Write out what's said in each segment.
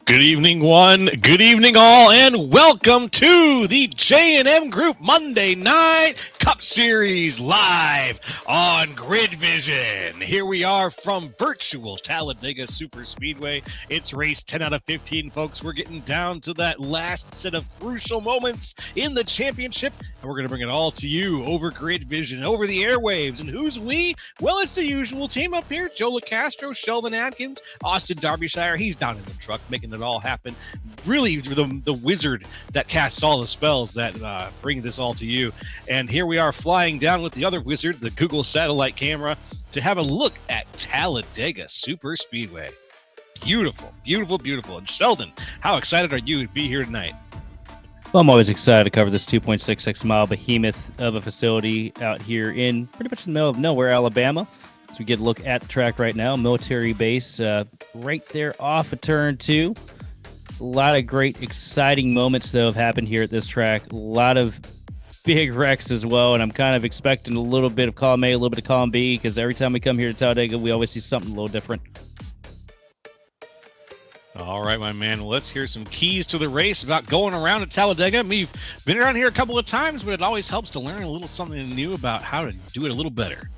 Good evening, one. Good evening, all, and welcome to the J&M Group Monday Night Cup Series live on Grid Vision. Here we are from virtual Talladega Superspeedway. It's race 10 out of 15, folks. We're getting down to that last set of crucial moments in the championship, and we're going to bring it all to you over Grid Vision, over the airwaves. And who's we? Well, it's the usual team up here. Joe LaCastro, Sheldon Atkins, Austin Derbyshire. He's down in the truck making it all happen. Really the wizard that casts all the spells that bring this all to you. And here we are flying down with the other wizard, the Google satellite camera, to have a look at Talladega Superspeedway. Beautiful, beautiful, beautiful. And Sheldon, how excited are you to be here tonight? Well, I'm always excited to cover this 2.66 mile behemoth of a facility out here in pretty much the middle of nowhere, Alabama. So we get a look at the track right now, military base right there off of turn 2. A lot of great, exciting moments, though, have happened here at this track. A lot of big wrecks as well, and I'm kind of expecting a little bit of column A, a little bit of column B, because every time we come here to Talladega, we always see something a little different. All right, my man. Well, let's hear some keys to the race about going around at Talladega. We've been around here a couple of times, but it always helps to learn a little something new about how to do it a little better.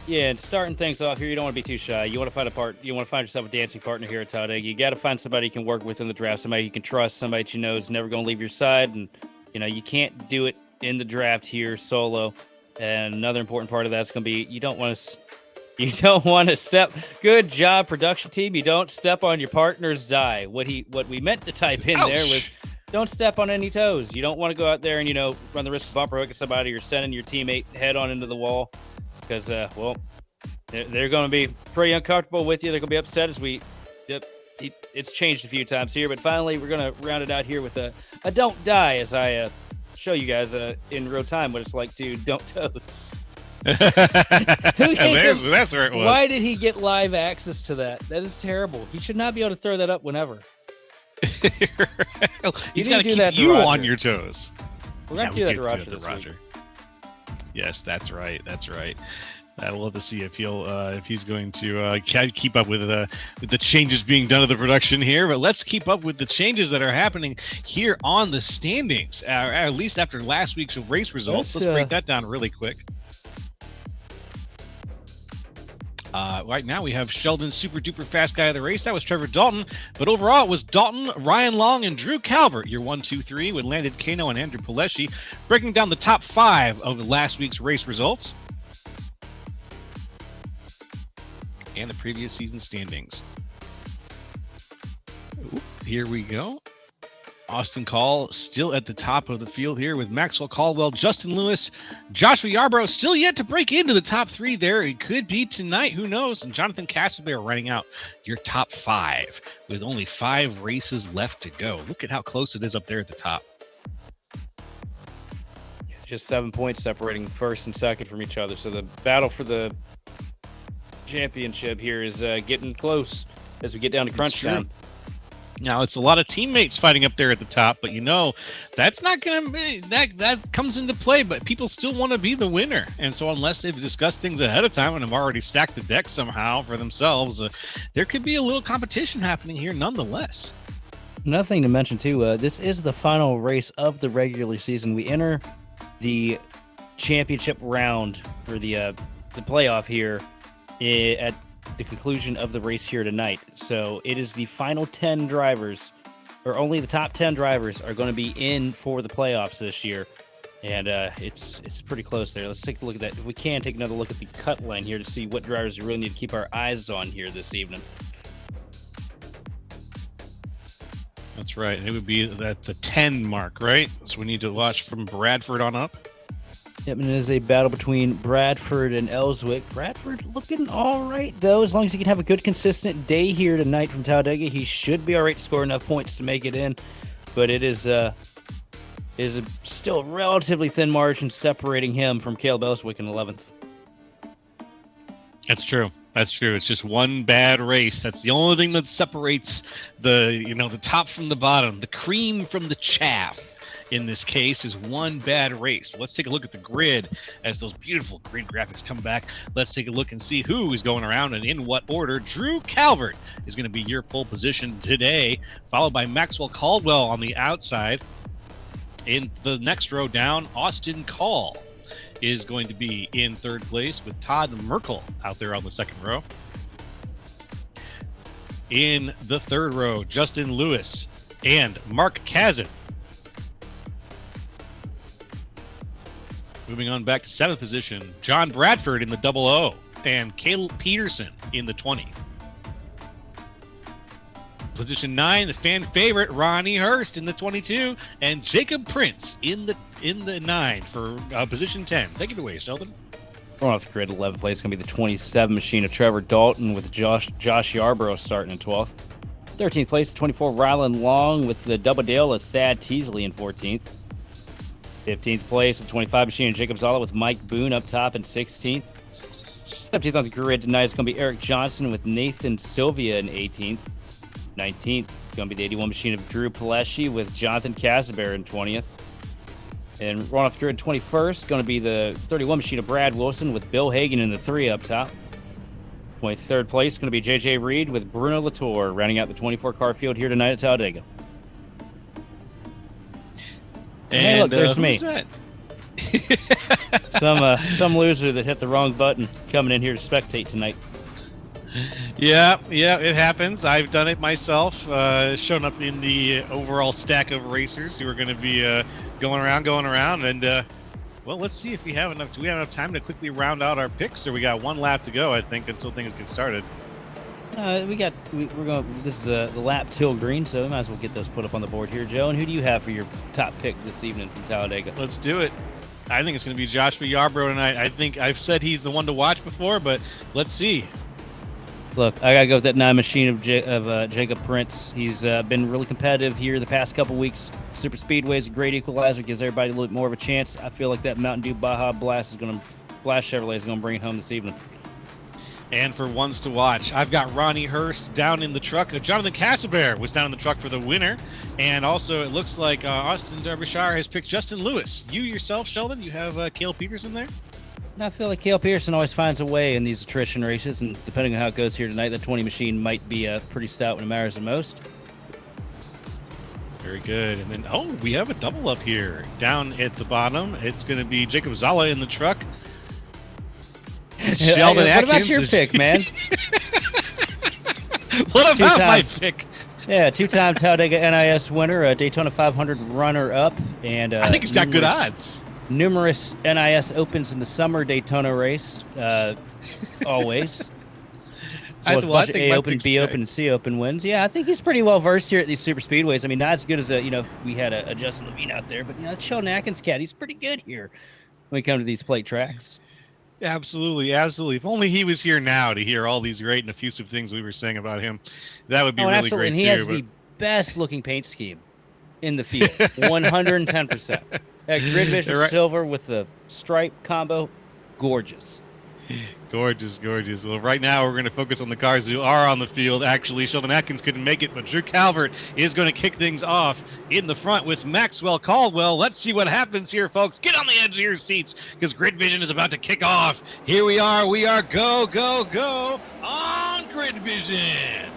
Yeah, and starting things off here, you don't want to be too shy. You want to find yourself a dancing partner here at Talladega. You got to find somebody you can work with in the draft, somebody you can trust, somebody that you know is never going to leave your side. And, you can't do it in the draft here solo. And another important part of that is going to be you don't want to step. Good job, production team. You don't step on your partner's die. What we meant to type in there was don't step on any toes. You don't want to go out there and, run the risk of bumper hooking somebody or sending your teammate head on into the wall. Because, they're going to be pretty uncomfortable with you. They're going to be upset it's changed a few times here. But finally, we're going to round it out here with a don't die as I show you guys in real time what it's like to don't toes. That's where it was. Why did he get live access to that? That is terrible. He should not be able to throw that up whenever. He's got to keep you on your toes. We're going to do that to Roger this week. Yes, that's right. That's right. I'd love to see if he's going to keep up with the changes being done to the production here. But let's keep up with the changes that are happening here on the standings, at least after last week's race results. Let's break that down really quick. Right now we have Sheldon's super duper fast guy of the race. That was Trevor Dalton. But overall it was Dalton, Ryan Long, and Drew Calvert. Your 1, 2, 3 with Landon Kano and Andrew Pileshi, breaking down the top 5 of last week's race results and the previous season standings. Here we go. Austin Call still at the top of the field here with Maxwell Caldwell, Justin Lewis, Joshua Yarbrough still yet to break into the top 3 there. It could be tonight. Who knows? And Jonathan Castlebear running out your top 5 with only 5 races left to go. Look at how close it is up there at the top. Just 7 points separating first and second from each other. So the battle for the championship here is getting close as we get down to crunch time. Now, it's a lot of teammates fighting up there at the top, but that's not going to be that comes into play, but people still want to be the winner. And so unless they've discussed things ahead of time and have already stacked the deck somehow for themselves, there could be a little competition happening here nonetheless. Nothing to mention, too, this is the final race of the regular season. We enter the championship round or the playoff here at the conclusion of the race here tonight. So it is the final 10 drivers, or only the top 10 drivers are going to be in for the playoffs this year. And it's pretty close there. Let's take a look at that. If we can, take another look at the cut line here to see what drivers we really need to keep our eyes on here this evening. That's right. It would be at the 10 mark, right? So we need to watch from Bradford on up. Yep, and it is a battle between Bradford and Ellswick. Bradford looking all right, though. As long as he can have a good, consistent day here tonight from Talladega, he should be all right to score enough points to make it in. But it is still a relatively thin margin separating him from Caleb Ellswick in 11th. That's true. That's true. It's just one bad race. That's the only thing that separates the top from the bottom, the cream from the chaff. In this case, is one bad race. Let's take a look at the grid as those beautiful grid graphics come back. Let's take a look and see who is going around and in what order. Drew Calvert is going to be your pole position today, followed by Maxwell Caldwell on the outside. In the next row down, Austin Call is going to be in third place with Todd Merkel out there on the second row. In the third row, Justin Lewis and Mark Kazin. Moving on back to seventh position, John Bradford in the 00 and Caleb Peterson in the 20. Position 9, the fan favorite Ronnie Hurst in the 22, and Jacob Prince in the 9 for position 10. Take it away, Sheldon. Going off the grid, 11th place is going to be the 27 machine of Trevor Dalton with Josh Yarborough starting in 12th. 13th place, 24 Rylan Long with the double deal of Thad Teasley in 14th. 15th place, the 25 machine of Jacob Zala with Mike Boone up top in 16th. 17th on the grid tonight is going to be Eric Johnson with Nathan Sylvia in 18th. 19th, going to be the 81 machine of Drew Palesci with Jonathan Casabear in 20th. And running off the grid 21st, going to be the 31 machine of Brad Wilson with Bill Hagan in the 3 up top. 23rd place, going to be JJ Reed with Bruno Latour, rounding out the 24-car field here tonight at Talladega. And hey, look, there's me. Who's that? Some loser that hit the wrong button coming in here to spectate tonight. Yeah, it happens. I've done it myself. Shown up in the overall stack of racers who are going to be going around, and well, let's see if we have enough. Do we have enough time to quickly round out our picks, or we got one lap to go? I think until things get started. We're going. This is the lap till green, so we might as well get those put up on the board here, Joe. And who do you have for your top pick this evening from Talladega? Let's do it. I think it's going to be Joshua Yarbrough tonight. I think I've said he's the one to watch before, but let's see. Look, I gotta go with that 9 machine of Jacob Prince. He's been really competitive here the past couple weeks. Superspeedway is a great equalizer, gives everybody a little bit more of a chance. I feel like that Mountain Dew Baja Blast Chevrolet is gonna bring it home this evening. And for ones to watch, I've got Ronnie Hurst down in the truck. Jonathan Casabear was down in the truck for the winner. And also, it looks like Austin Derbyshire has picked Justin Lewis. You yourself, Sheldon, you have Cale Peterson there? I feel like Cale Pearson always finds a way in these attrition races, and depending on how it goes here tonight, the 20 machine might be pretty stout when it matters the most. Very good. And then, we have a double up here. Down at the bottom, it's going to be Jacob Zala in the truck. Sheldon Atkins. What about your pick, man? What about my pick? Yeah, 2-time Talladega NIS winner, Daytona 500 runner-up, and I think he's got good odds. Numerous NIS Opens in the summer Daytona race, always. So it's a bunch of A Open, B Open, and C Open wins. Yeah, I think he's pretty well versed here at these super speedways. I mean, not as good as we had a Justin Levine out there, but Sheldon Atkins cat, he's pretty good here when we come to these plate tracks. Absolutely. If only he was here now to hear all these great and effusive things we were saying about him, that would be really absolutely. great And he has the best looking paint scheme in the field, 110%. That Grid Vision silver with the stripe combo, gorgeous. Gorgeous. Well, right now we're going to focus on the cars who are on the field. Actually, Sheldon Atkins couldn't make it, but Drew Calvert is going to kick things off in the front with Maxwell Caldwell. Let's see what happens here, folks. Get on the edge of your seats because Grid Vision is about to kick off. Here we are. Go on Grid Vision.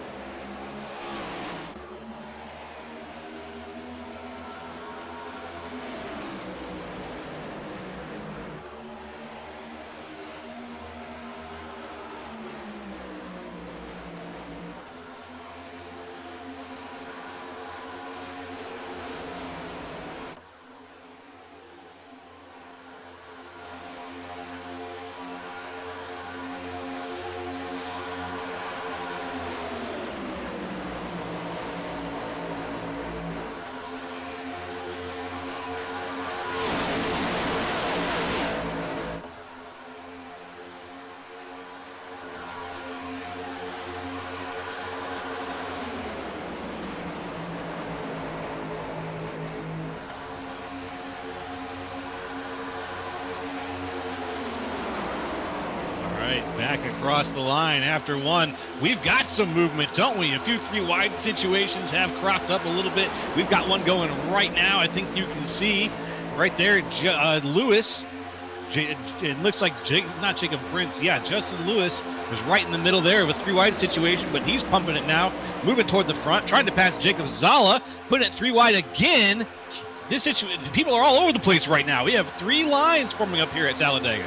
Back across the line after one. We've got some movement, don't we? A few 3 wide situations have cropped up a little bit. We've got one going right now. I think you can see right there, Lewis. It looks like not Jacob Prince. Yeah, Justin Lewis was right in the middle there of a 3 wide situation, but he's pumping it now, moving toward the front, trying to pass Jacob Zala, putting it 3 wide again. This situation, people are all over the place right now. We have 3 lines forming up here at Talladega.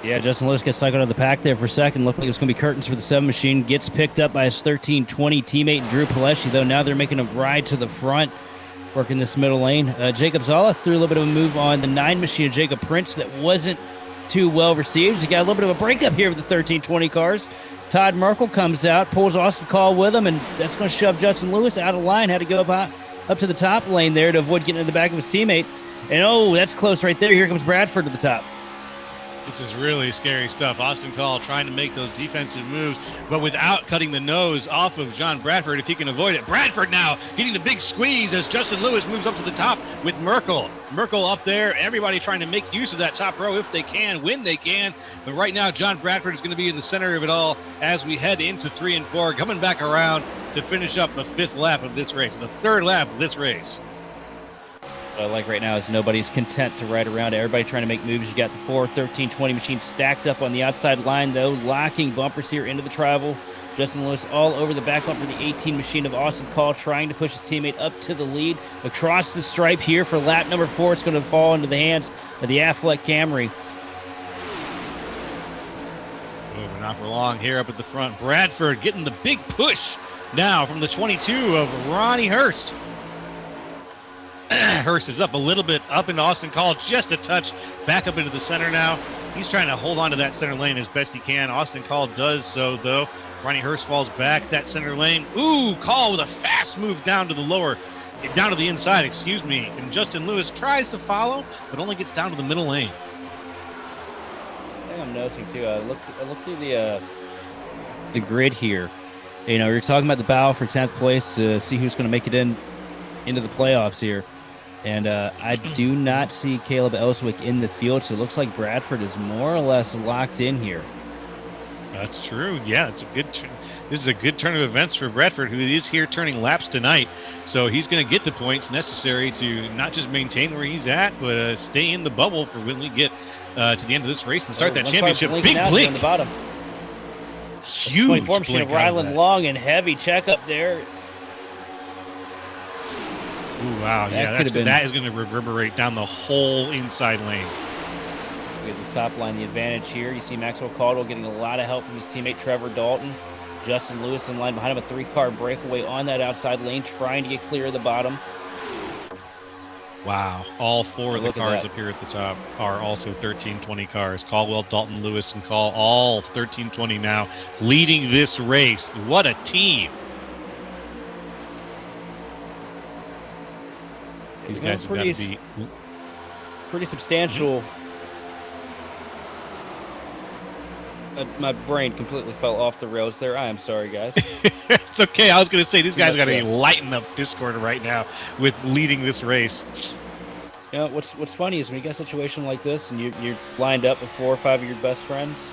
Yeah, Justin Lewis gets cycled out of the pack there for a second. Looked like it was going to be curtains for the 7 machine. Gets picked up by his 1320 teammate Drew Paleshi, though. Now they're making a ride to the front, working this middle lane. Jacob Zala threw a little bit of a move on the 9 machine of Jacob Prince that wasn't too well received. He got a little bit of a breakup here with the 1320 cars. Todd Merkel comes out, pulls Austin Call with him, and that's going to shove Justin Lewis out of line. Had to go up to the top lane there to avoid getting in the back of his teammate. And, oh, that's close right there. Here comes Bradford to the top. This is really scary stuff. Austin Call trying to make those defensive moves, but without cutting the nose off of John Bradford if he can avoid it. Bradford now getting the big squeeze as Justin Lewis moves up to the top with Merkel. Merkel up there. Everybody trying to make use of that top row if they can, when they can. But right now, John Bradford is going to be in the center of it all as we head into 3 and 4, coming back around to finish up the 5th lap of this race, the 3rd lap of this race. What I like right now is nobody's content to ride around. Everybody trying to make moves. You got the 4 1320 machines stacked up on the outside line, though, locking bumpers here into the travel. Justin Lewis all over the back bumper, the 18 machine of Austin Call, trying to push his teammate up to the lead. Across the stripe here for lap number 4. It's going to fall into the hands of the Affleck Camry. Oh, not for long here up at the front. Bradford getting the big push now from the 22 of Ronnie Hurst. Hurst is up a little bit, up into Austin Call, just a touch, back up into the center now. He's trying to hold on to that center lane as best he can. Austin Call does so, though. Ronnie Hurst falls back, that center lane. Ooh, Call with a fast move down to the inside, excuse me. And Justin Lewis tries to follow, but only gets down to the middle lane. I think I'm noticing, too, I looked through the grid here. You know, you're talking about the battle for 10th place to see who's going to make it into the playoffs here. And I do not see Caleb Ellswick in the field, so it looks like Bradford is more or less locked in here. That's true. Yeah, this is a good turn of events for Bradford, who is here turning laps tonight. So he's going to get the points necessary to not just maintain where he's at, but stay in the bubble for when we get to the end of this race and start that championship. Big blink. On the bottom. Huge 24 machine of blink out of Ryland that. Long and heavy check up there. Ooh, wow, yeah, that is going to reverberate down the whole inside lane. We have the top line, the advantage here. You see Maxwell Caldwell getting a lot of help from his teammate Trevor Dalton. Justin Lewis in line behind him, a 3-car breakaway on that outside lane, trying to get clear of the bottom. Wow, all 4 of the cars up here at the top are also 1320 cars. Caldwell, Dalton, Lewis, and Call, all 1320 now, leading this race. What a team. These guys have got to be pretty substantial. My brain completely fell off the rails there. I am sorry, guys. It's okay. I was going to say these guys got to be lighting up Discord right now with leading this race. You know, what's funny is when you get a situation like this and you're lined up with 4 or 5 of your best friends,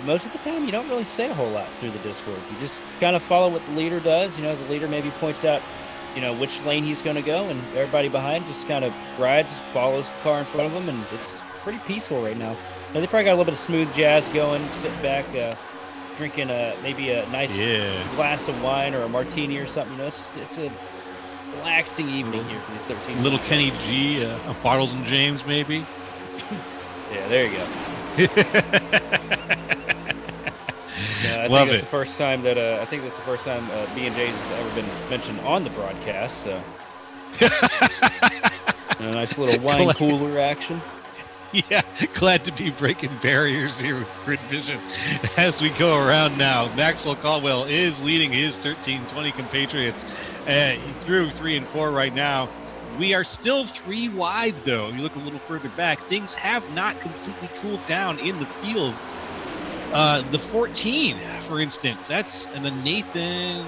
most of the time you don't really say a whole lot through the Discord. You just kind of follow what the leader does. You know, the leader maybe points out, you know, which lane he's going to go, and everybody behind just kind of rides, follows the car in front of them, and it's pretty peaceful right now. Now, they probably got a little bit of smooth jazz going, sitting back, drinking maybe a nice glass of wine or a martini or something. You know, it's a relaxing evening here for these 13. Little Kenny G, Bottles and James, maybe. Yeah, there you go. I Love think that's it. the first time that B&J's has ever been mentioned on the broadcast. So, a nice little wine cooler action. Yeah, glad to be breaking barriers here with Grid Vision as we go around now. Maxwell Caldwell is leading his 1320 compatriots through 3 and 4 right now. We are still 3 wide, though. You look a little further back. Things have not completely cooled down in the field. The 14, for instance, and the Nathan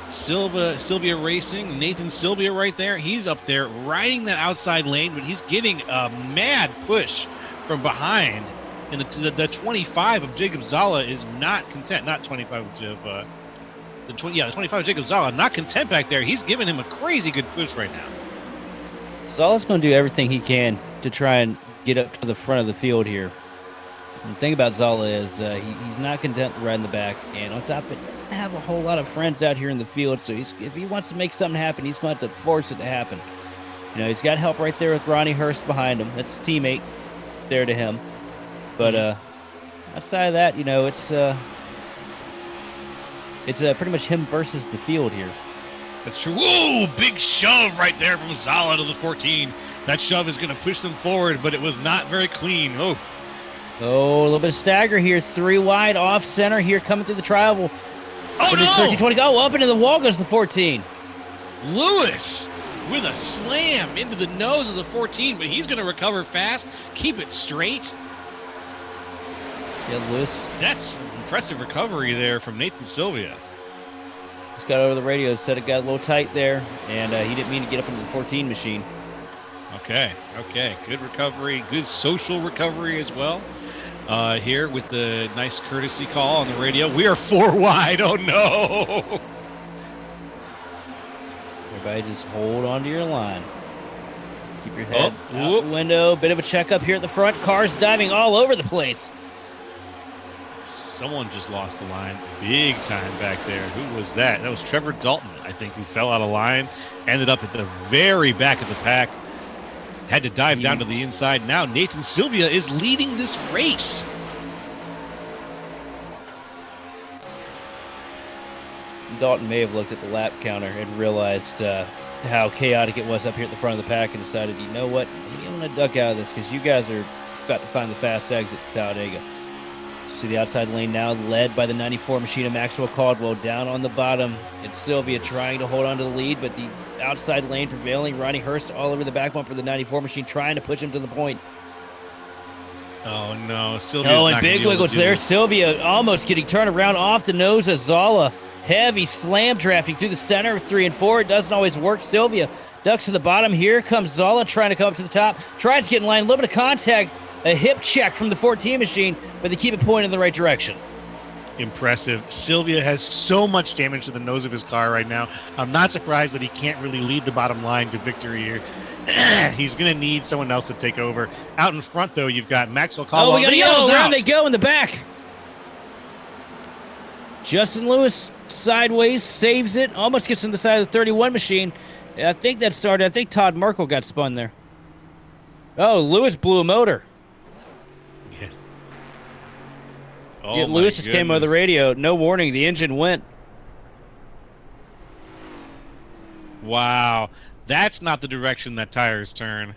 Sylvia Racing. Nathan Sylvia right there. He's up there riding that outside lane, but he's getting a mad push from behind And the 25 of Jacob Zala is not content. Not 25 of the 25 of Jacob Zala, not content back there. He's giving him a crazy good push right now. Zala's going to do everything he can to try and get up to the front of the field here. And the thing about Zala is he's not content riding the back, and on top of it, he doesn't have a whole lot of friends out here in the field, so if he wants to make something happen, he's going to have to force it to happen. You know, he's got help right there with Ronnie Hurst behind him. That's a teammate there to him. But outside of that, you know, it's pretty much him versus the field here. That's true. Whoa, big shove right there from Zala to the 14. That shove is going to push them forward, but it was not very clean. Oh, a little bit of stagger here. 3 wide off center here coming through the tribal. Oh, no! 13-20. Oh, up into the wall goes the 14. Lewis with a slam into the nose of the 14, but he's going to recover fast, keep it straight. Yeah, Lewis. That's impressive recovery there from Nathan Sylvia. Just got over the radio, said it got a little tight there, and he didn't mean to get up into the 14 machine. Okay. Good recovery, good social recovery as well. Here with the nice courtesy call on the radio. We are 4 wide. Oh, no. Everybody just hold on to your line. Keep your head out the window. Bit of a checkup here at the front. Cars diving all over the place. Someone just lost the line big time back there. Who was that? That was Trevor Dalton, I think, who fell out of line. Ended up at the very back of the pack. Had to dive down to the inside. Now Nathan Sylvia is leading this race. Dalton may have looked at the lap counter and realized how chaotic it was up here at the front of the pack and decided, you know what, maybe I'm going to duck out of this because you guys are about to find the fast exit to Talladega. See the outside lane now led by the 94 machine of Maxwell Caldwell. Down on the bottom, it's Sylvia trying to hold on to the lead, but the outside lane prevailing. Ronnie Hurst all over the back bumper of the 94 machine trying to push him to the point. Oh, no. Sylvia's and big wiggles there. Sylvia almost getting turned around off the nose of Zala. Heavy slam drafting through the center of 3 and 4. It doesn't always work. Sylvia ducks to the bottom. Here comes Zala trying to come up to the top. Tries to get in line. A little bit of contact. A hip check from the 14 machine, but they keep it pointed in the right direction. Impressive. Sylvia has so much damage to the nose of his car right now. I'm not surprised that he can't really lead the bottom line to victory here. He's going to need someone else to take over. Out in front, though, you've got Maxwell Caldwell. Oh, we got a yellow. Around they go in the back. Justin Lewis sideways, saves it, almost gets on the side of the 31 machine. I think that started. I think Todd Merkel got spun there. Oh, Lewis blew a motor. Yeah. Yeah, Lewis just came over the radio. No warning. The engine went. Wow. That's not the direction that tires turn.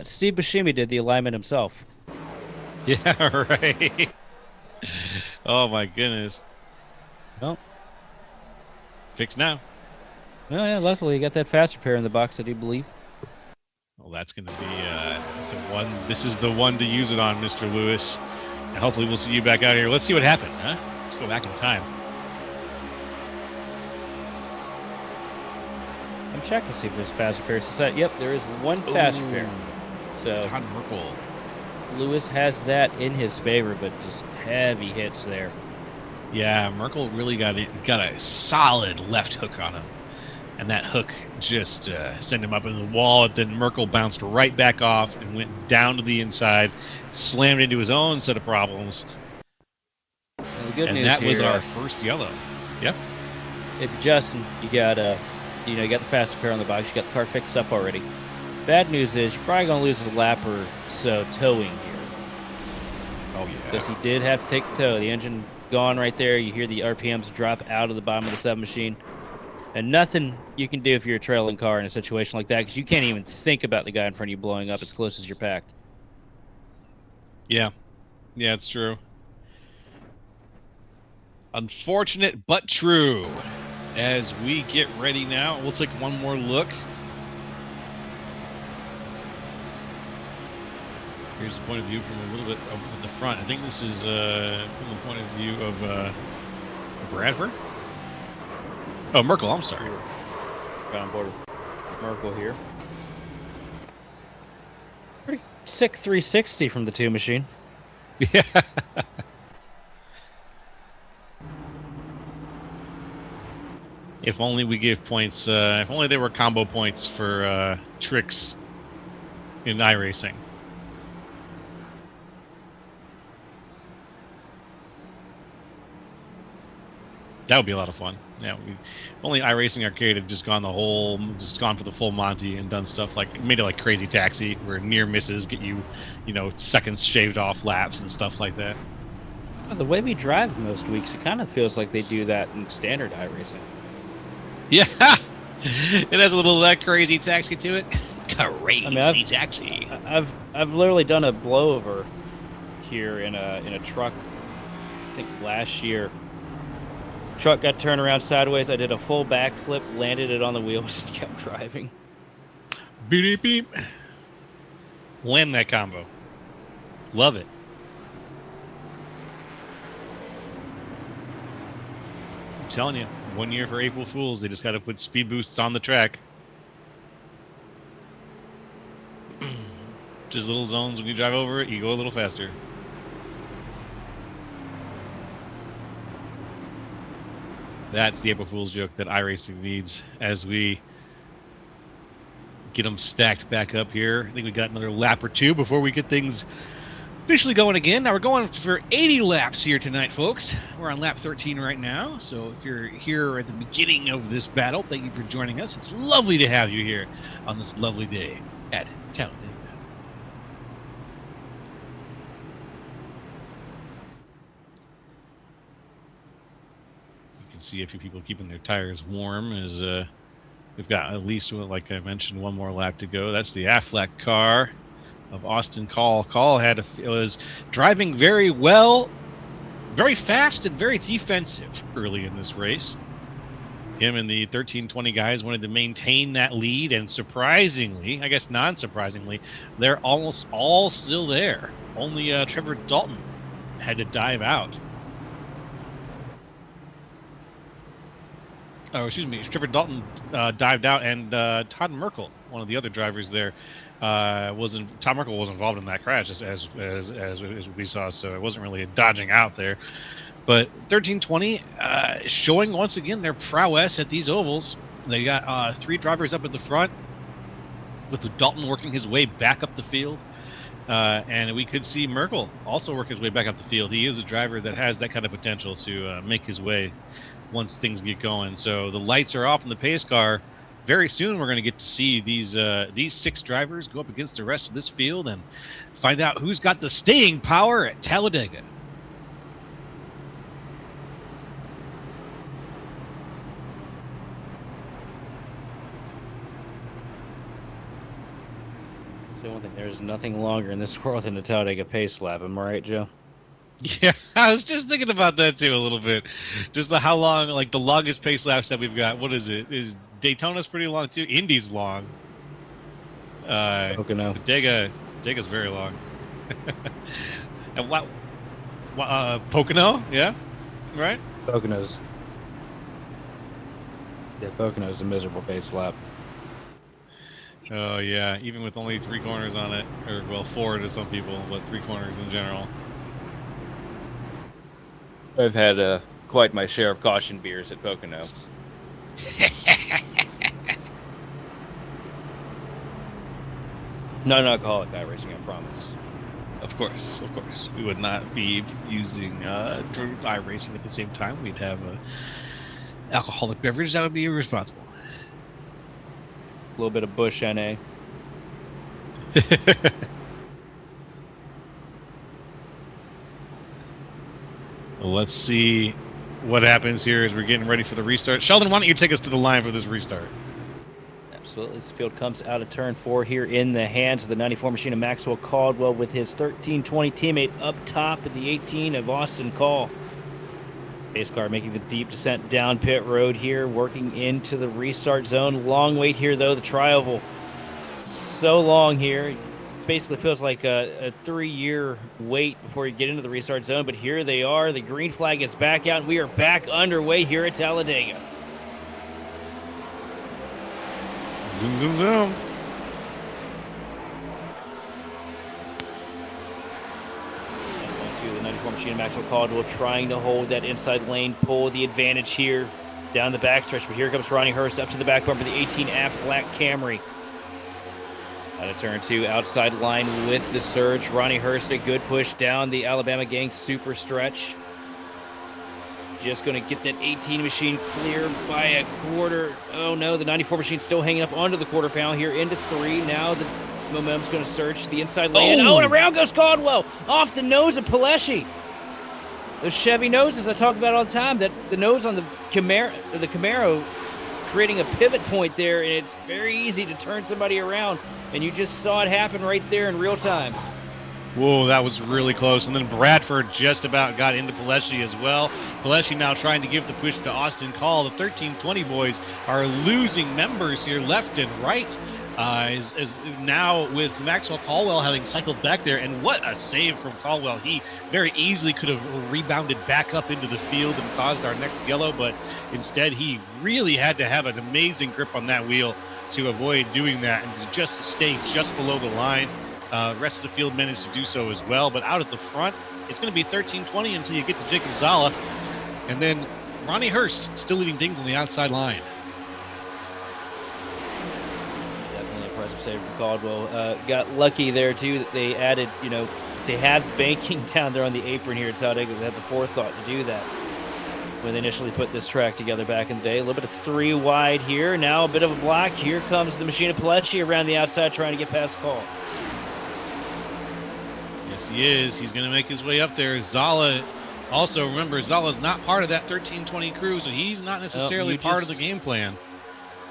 Steve Buscemi did the alignment himself. Yeah, right. Oh, my goodness. Well. Fixed now. Well, yeah, luckily you got that fast repair in the box, I do believe. Well, that's going to be the one. This is the one to use it on, Mr. Lewis. And hopefully we'll see you back out here. Let's see what happened, huh? Let's go back in time. I'm checking to see if there's fast repair. Yep, there is one fast repair. So Todd Merkel. Lewis has that in his favor, but just heavy hits there. Yeah, Merkel really got a solid left hook on him. And that hook just sent him up into the wall. And then Merkel bounced right back off and went down to the inside, slammed into his own set of problems. Well, the good news that here, was our first yellow. Yep. If you're Justin, you got you got the fast repair on the box. You got the car fixed up already. Bad news is you're probably gonna lose a lap or so towing here. Oh yeah. Because he did have to take the tow. The engine gone right there. You hear the RPMs drop out of the bottom of the 7 machine. And nothing you can do if you're a trailing car in a situation like that, because you can't even think about the guy in front of you blowing up as close as you're packed. Yeah. Yeah, it's true. Unfortunate, but true. As we get ready now, we'll take one more look. Here's the point of view from a little bit of the front. I think this is from the point of view of Bradford. Oh, Merkel, I'm sorry. Got on board with Merkel here. Pretty sick 360 from the 2 machine. Yeah. If only we gave points. If only there were combo points for tricks in iRacing. That would be a lot of fun. Yeah, if only iRacing Arcade had just gone for the full Monty and done stuff like made it like Crazy Taxi, where near misses get you, seconds shaved off laps and stuff like that. Well, the way we drive most weeks, it kind of feels like they do that in standard iRacing. Yeah, it has a little Crazy Taxi to it. Crazy Taxi. I've literally done a blowover here in a truck. I think last year. Truck got turned around sideways. I did a full backflip, landed it on the wheels, and kept driving. Beep beep. Land that combo. Love it. I'm telling you, 1 year for April Fools. They just got to put speed boosts on the track. Just little zones. When you drive over it, you go a little faster. That's the April Fool's joke that iRacing needs as we get them stacked back up here. I think we got another lap or two before we get things officially going again. Now we're going for 80 laps here tonight, folks. We're on lap 13 right now. So if you're here at the beginning of this battle, thank you for joining us. It's lovely to have you here on this lovely day at Talladega. See a few people keeping their tires warm as we've got at least, like I mentioned, one more lap to go. That's the Affleck car of Austin Call. Call was driving very well, very fast, and very defensive early in this race. Him and the 1320 guys wanted to maintain that lead, and surprisingly, I guess non-surprisingly, they're almost all still there. Only Trevor Dalton had to dive out. Oh, excuse me. Trevor Dalton dived out, and Todd Merkel, one of the other drivers there, Todd Merkel was involved in that crash as we saw, so it wasn't really a dodging out there. But 1320 showing once again their prowess at these ovals. They got 3 drivers up at the front, with Dalton working his way back up the field. And we could see Merkel also work his way back up the field. He is a driver that has that kind of potential to make his way once things get going. So the lights are off in the pace car. Very soon we're going to get to see these 6 drivers go up against the rest of this field and find out who's got the staying power at Talladega. So one thing, there's nothing longer in this world than the Talladega pace lap. Am I right, Joe? Yeah, I was just thinking about that too a little bit. Just how long, like the longest pace laps that we've got. What is it? Is Daytona's pretty long too? Indy's long. Pocono. Dega's very long. And Pocono? Yeah, right. Pocono's a miserable pace lap. Oh yeah, even with only 3 corners on it, or well, 4 to some people, but 3 corners in general. I've had quite my share of caution beers at Pocono. Non-alcoholic iRacing, I promise. Of course. We would not be using iRacing at the same time. We'd have an alcoholic beverage. That would be irresponsible. A little bit of Bush NA. Well, let's see what happens here as we're getting ready for the restart. Sheldon, why don't you take us to the line for this restart? Absolutely. This field comes out of turn 4 here in the hands of the 94 machine of Maxwell Caldwell with his 1320 teammate up top at the 18 of Austin Call. Pace car making the deep descent down pit road here, working into the restart zone. Long wait here, though. The tri-oval so long here. Basically feels like a 3-year wait before you get into the restart zone, but here they are. The green flag is back out, and we are back underway here at Talladega. Zoom, zoom, zoom. 94 machine of Maxwell Caldwell trying to hold that inside lane, pull the advantage here down the backstretch. But here comes Ronnie Hurst up to the back bumper, the 18 Aflac Camry. Out of turn 2, outside line with the surge. Ronnie Hurst, a good push down the Alabama Gang super stretch. Just going to get that 18 machine clear by a quarter. Oh no, the 94 machine still hanging up onto the quarter pound here into 3. Now the momentum's going to search the inside lane. Oh, and around goes Caldwell off the nose of Pileshi. Those Chevy noses I talk about all the time, that the nose on the Camaro creating a pivot point there, and it's very easy to turn somebody around, and you just saw it happen right there in real time. Whoa, that was really close. And then Bradford just about got into Pileshi as well. Pileshi now trying to give the push to Austin Call. The 1320 boys are losing members here left and right. Is now with Maxwell Caldwell having cycled back there, and what a save from Caldwell. He very easily could have rebounded back up into the field and caused our next yellow, but instead he really had to have an amazing grip on that wheel to avoid doing that and to just stay just below the line. Rest of the field managed to do so as well, but out at the front, it's going to be 13:20 until you get to Jacob Zala, and then Ronnie Hurst still leading things on the outside line. Definitely impressive save from Caldwell. Got lucky there too that they added, they had banking down there on the apron here at Talladega. They had the forethought to do that when they initially put this track together back in the day. A little bit of 3 wide here. Now a bit of a block. Here comes the machine of Pileshi around the outside trying to get past Call. Yes, he is. He's going to make his way up there. Zala, also remember, Zala's not part of that 1320 crew, so he's not necessarily part of the game plan.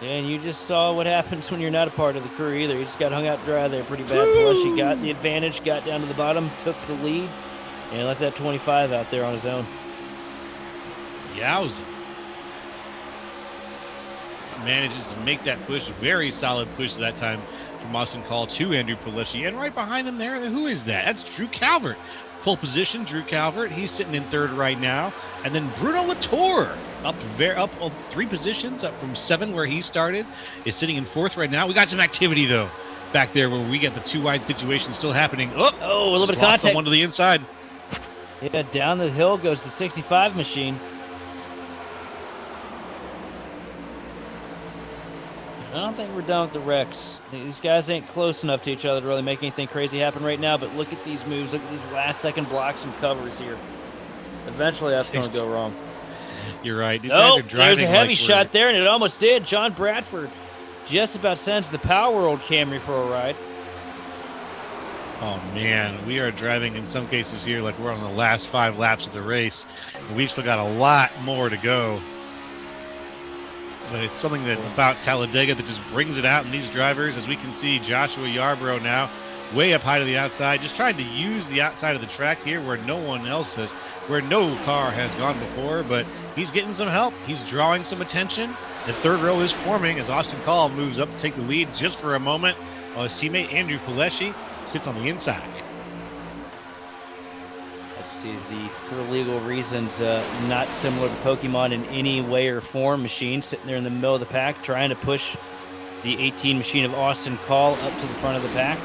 Yeah, and you just saw what happens when you're not a part of the crew either. He just got hung out dry there pretty bad. Pileshi got the advantage, got down to the bottom, took the lead, and let that 25 out there on his own. Yowza. Manages to make that push, very solid push that time from Austin Call to Andrew Pileshi. And right behind him there, who is that? That's Drew Calvert. Pole position, Drew Calvert. He's sitting in 3rd right now. And then Bruno Latour up 3 positions, up from 7 where he started, is sitting in 4th right now. We got some activity, though, back there where we get the 2 wide situation still happening. Oh, a little bit of contact. Someone to the inside. Yeah, down the hill goes the 65 machine. I don't think we're done with the wrecks. These guys ain't close enough to each other to really make anything crazy happen right now, but look at these moves. Look at these last-second blocks and covers here. Eventually, that's going to go wrong. You're right. These guys are driving. There's a heavy shot there, and it almost did. John Bradford just about sends the Power World Camry for a ride. Oh, man. We are driving, in some cases here, like we're on the last 5 laps of the race. And we've still got a lot more to go. But it's something that about Talladega that just brings it out in these drivers. As we can see, Joshua Yarbrough now way up high to the outside, just trying to use the outside of the track here where no car has gone before, but he's getting some help. He's drawing some attention. The 3rd row is forming as Austin Call moves up to take the lead just for a moment, while his teammate Andrew Pileshi sits on the inside. See, for legal reasons, not similar to Pokemon in any way or form. Machine sitting there in the middle of the pack, trying to push the 18 machine of Austin Call up to the front of the pack.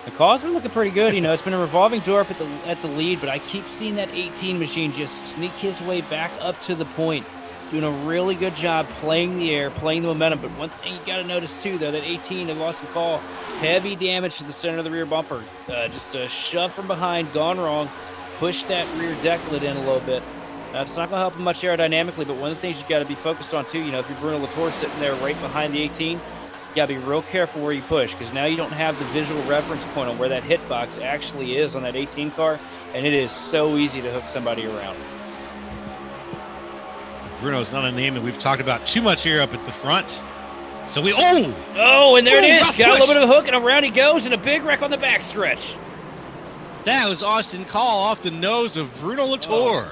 The Call's been looking pretty good. It's been a revolving door up at the lead, but I keep seeing that 18 machine just sneak his way back up to the point, doing a really good job playing the air, playing the momentum. But one thing you got to notice too, though, that 18 of Austin Call, heavy damage to the center of the rear bumper. Just a shove from behind, gone wrong. Push that rear deck lid in a little bit. It's not going to help him much aerodynamically, but one of the things you got to be focused on too, if you're Bruno Latour sitting there right behind the 18, you got to be real careful where you push, because now you don't have the visual reference point on where that hitbox actually is on that 18 car, and it is so easy to hook somebody around. Bruno's not a name that we've talked about too much here up at the front. So and there it is. Got a little bit of a hook, and around he goes, and a big wreck on the backstretch. That was Austin Call off the nose of Bruno Latour.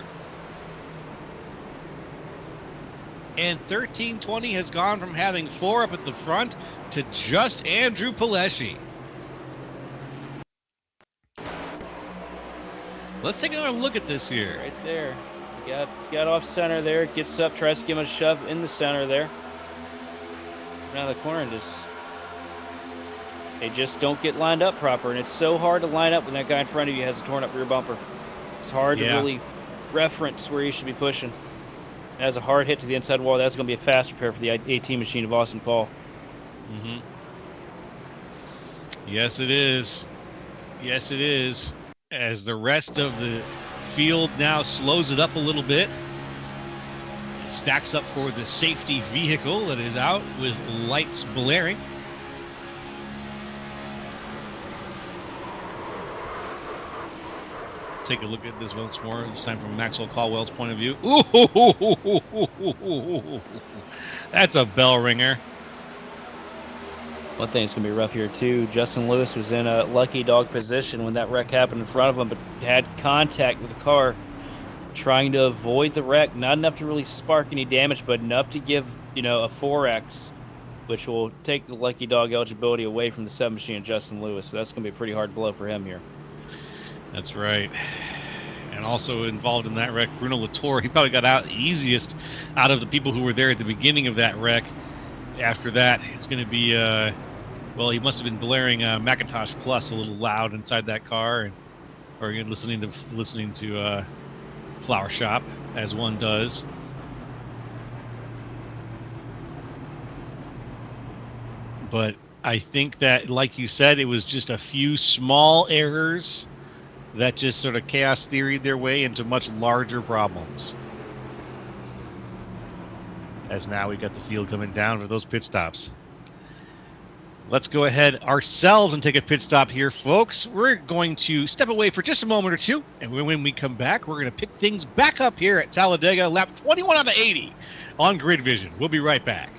And 1320 has gone from having 4 up at the front to just Andrew Pileshi. Let's take another look at this here. Right there. Got off center there. Gets up, tries to give him a shove in the center there. Now the corner they just don't get lined up proper, and it's so hard to line up when that guy in front of you has a torn up rear bumper. It's hard to really reference where you should be pushing. As a hard hit to the inside wall, that's going to be a fast repair for the 18 machine of Austin Paul. Mm-hmm. Yes, it is. Yes, it is. As the rest of the field now slows it up a little bit, it stacks up for the safety vehicle that is out with lights blaring. Take a look at this once more, this time from Maxwell Caldwell's point of view. Ooh, that's a bell ringer. One thing that's going to be rough here, too. Justin Lewis was in a lucky dog position when that wreck happened in front of him, but had contact with the car, trying to avoid the wreck. Not enough to really spark any damage, but enough to give, a 4X, which will take the lucky dog eligibility away from the 7 machine of Justin Lewis. So that's going to be a pretty hard blow for him here. That's right. And also involved in that wreck, Bruno Latour. He probably got out easiest out of the people who were there at the beginning of that wreck. After that, it's going to be, he must have been blaring Macintosh Plus a little loud inside that car, or listening to Flower Shop, as one does. But I think that, like you said, it was just a few small errors that just sort of chaos theoried their way into much larger problems. As now we got the field coming down for those pit stops. Let's go ahead ourselves and take a pit stop here, folks. We're going to step away for just a moment or two, and when we come back, we're going to pick things back up here at Talladega, lap 21 out of 80 on Grid Vision. We'll be right back.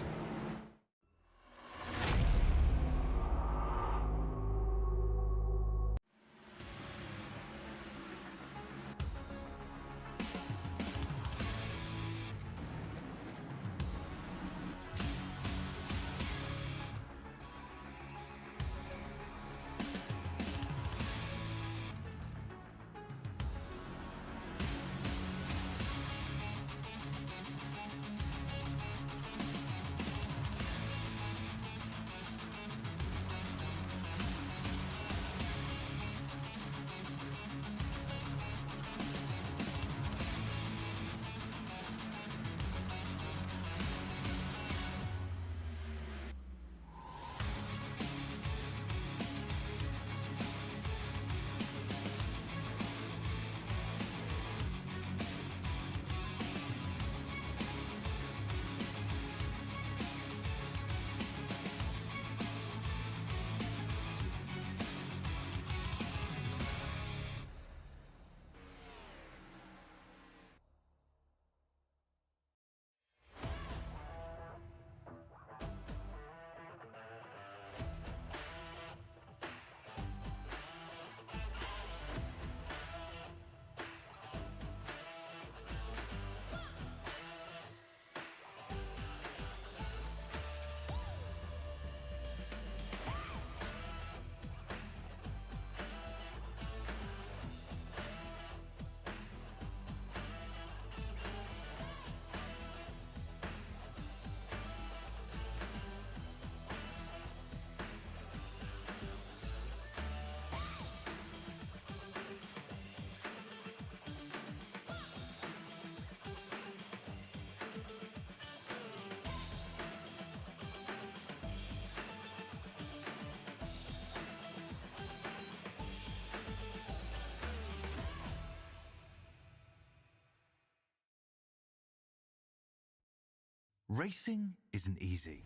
Racing isn't easy,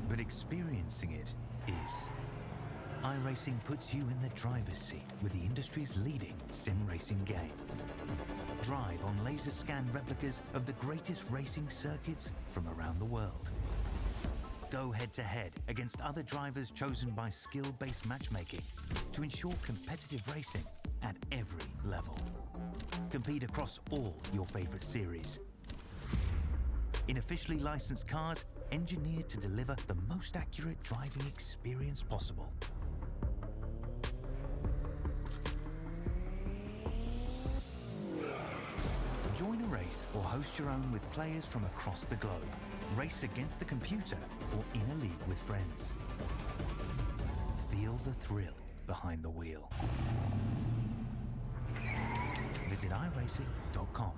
but experiencing it is. iRacing puts you in the driver's seat with the industry's leading sim racing game. Drive on laser scan replicas of the greatest racing circuits from around the world. Go head-to-head against other drivers chosen by skill-based matchmaking to ensure competitive racing at every level. Compete across all your favorite series. In officially licensed cars, engineered to deliver the most accurate driving experience possible. Join a race or host your own with players from across the globe. Race against the computer or in a league with friends. Feel the thrill behind the wheel. visit iRacing.com.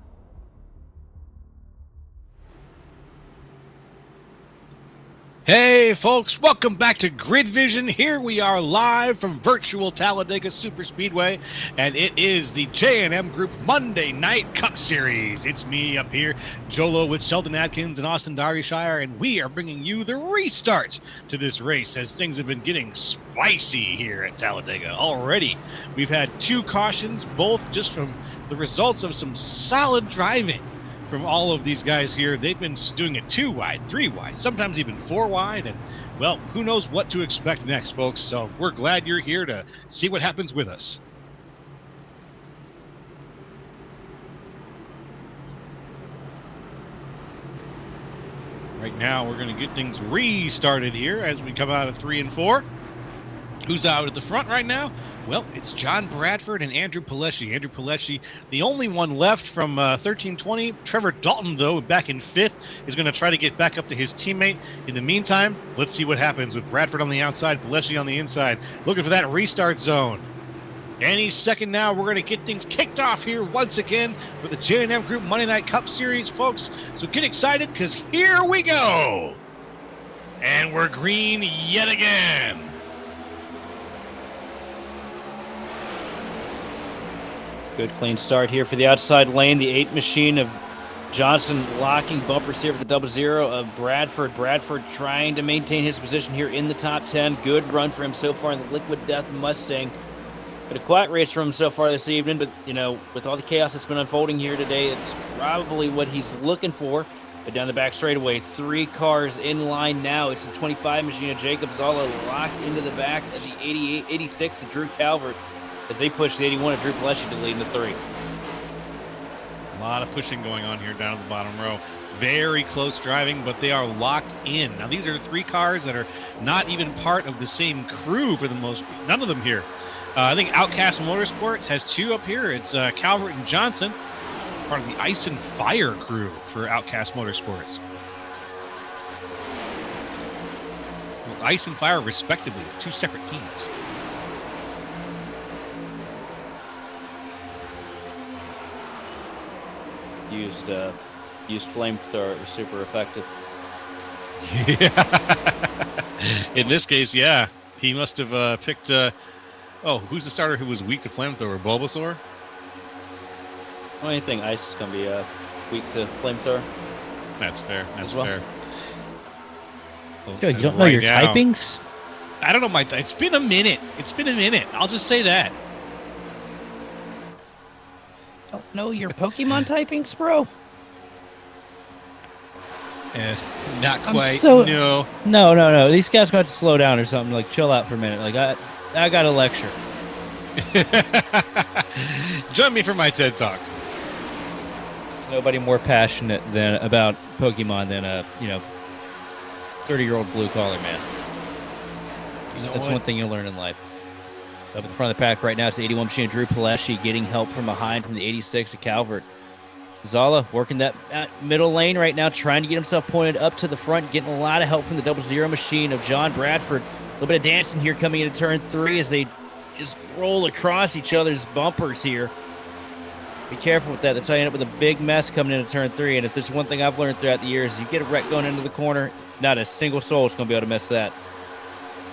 Hey folks, welcome back to Grid Vision. Here we are live from virtual Talladega Superspeedway, and it is the J&M Group Monday Night Cup Series. It's me up here, Jolo, with Sheldon Atkins and Austin Darbyshire, and we are bringing you the restart to this race as things have been getting spicy here at Talladega. Already, we've had 2 cautions, both just from the results of some solid driving from all of these guys here. They've been doing it 2 wide, 3 wide, sometimes even 4 wide, and well, who knows what to expect next, folks. So we're glad you're here to see what happens with us. Right now, we're going to get things restarted here as we come out of 3 and 4. Who's out at the front right now? Well, it's John Bradford and Andrew Pileshi. Andrew Pileshi, the only one left from 1320. Trevor Dalton, though, back in 5th, is going to try to get back up to his teammate. In the meantime, let's see what happens with Bradford on the outside, Pileshi on the inside, looking for that restart zone. Any second now, we're going to get things kicked off here once again for the J&M Group Monday Night Cup Series, folks. So get excited, because here we go. And we're green yet again. Good clean start here for the outside lane. The 8 machine of Johnson locking bumpers here for the 00 of Bradford. Bradford trying to maintain his position here in the top 10. Good run for him so far in the Liquid Death Mustang. But a quiet race for him so far this evening. But, you know, with all the chaos that's been unfolding here today, it's probably what he's looking for. But down the back straightaway, 3 cars in line now. It's the 25 machine of Jacob Zala locked into the back of the 86 of Drew Calvert, as they push the 81 of Drew Pileshi to lead in the 3. A lot of pushing going on here down at the bottom row. Very close driving, but they are locked in. Now, these are 3 cars that are not even part of the same crew for the most. None of them here. I think Outcast Motorsports has 2 up here. It's Calvert and Johnson, part of the Ice and Fire crew for Outcast Motorsports. Well, Ice and Fire, respectively, 2 separate teams. Used flamethrower. It was super effective. Yeah. In this case, yeah. He must have picked... who's the starter who was weak to flamethrower? Bulbasaur? Well, anything ice is going to be weak to flamethrower. That's fair. That's well. fair. Yo, you don't know your typings? I don't know my... It's been a minute. I'll just say that. Don't know your Pokemon typings, bro? Not quite. No. No. These guys got to slow down or something. Like, chill out for a minute. Like, I got a lecture. Join me for my TED Talk. There's nobody more passionate about Pokemon than a 30-year-old blue-collar man. That's one thing you'll learn in life. Up at the front of the pack right now, it's the 81 machine of Drew Pileshi getting help from behind from the 86 of Calvert. Zala working that middle lane right now, trying to get himself pointed up to the front, getting a lot of help from the 00 machine of John Bradford. A little bit of dancing here coming into turn 3 as they just roll across each other's bumpers here. Be careful with that. That's how you end up with a big mess coming into turn 3. And if there's one thing I've learned throughout the years, you get a wreck going into the corner, not a single soul is going to be able to miss that.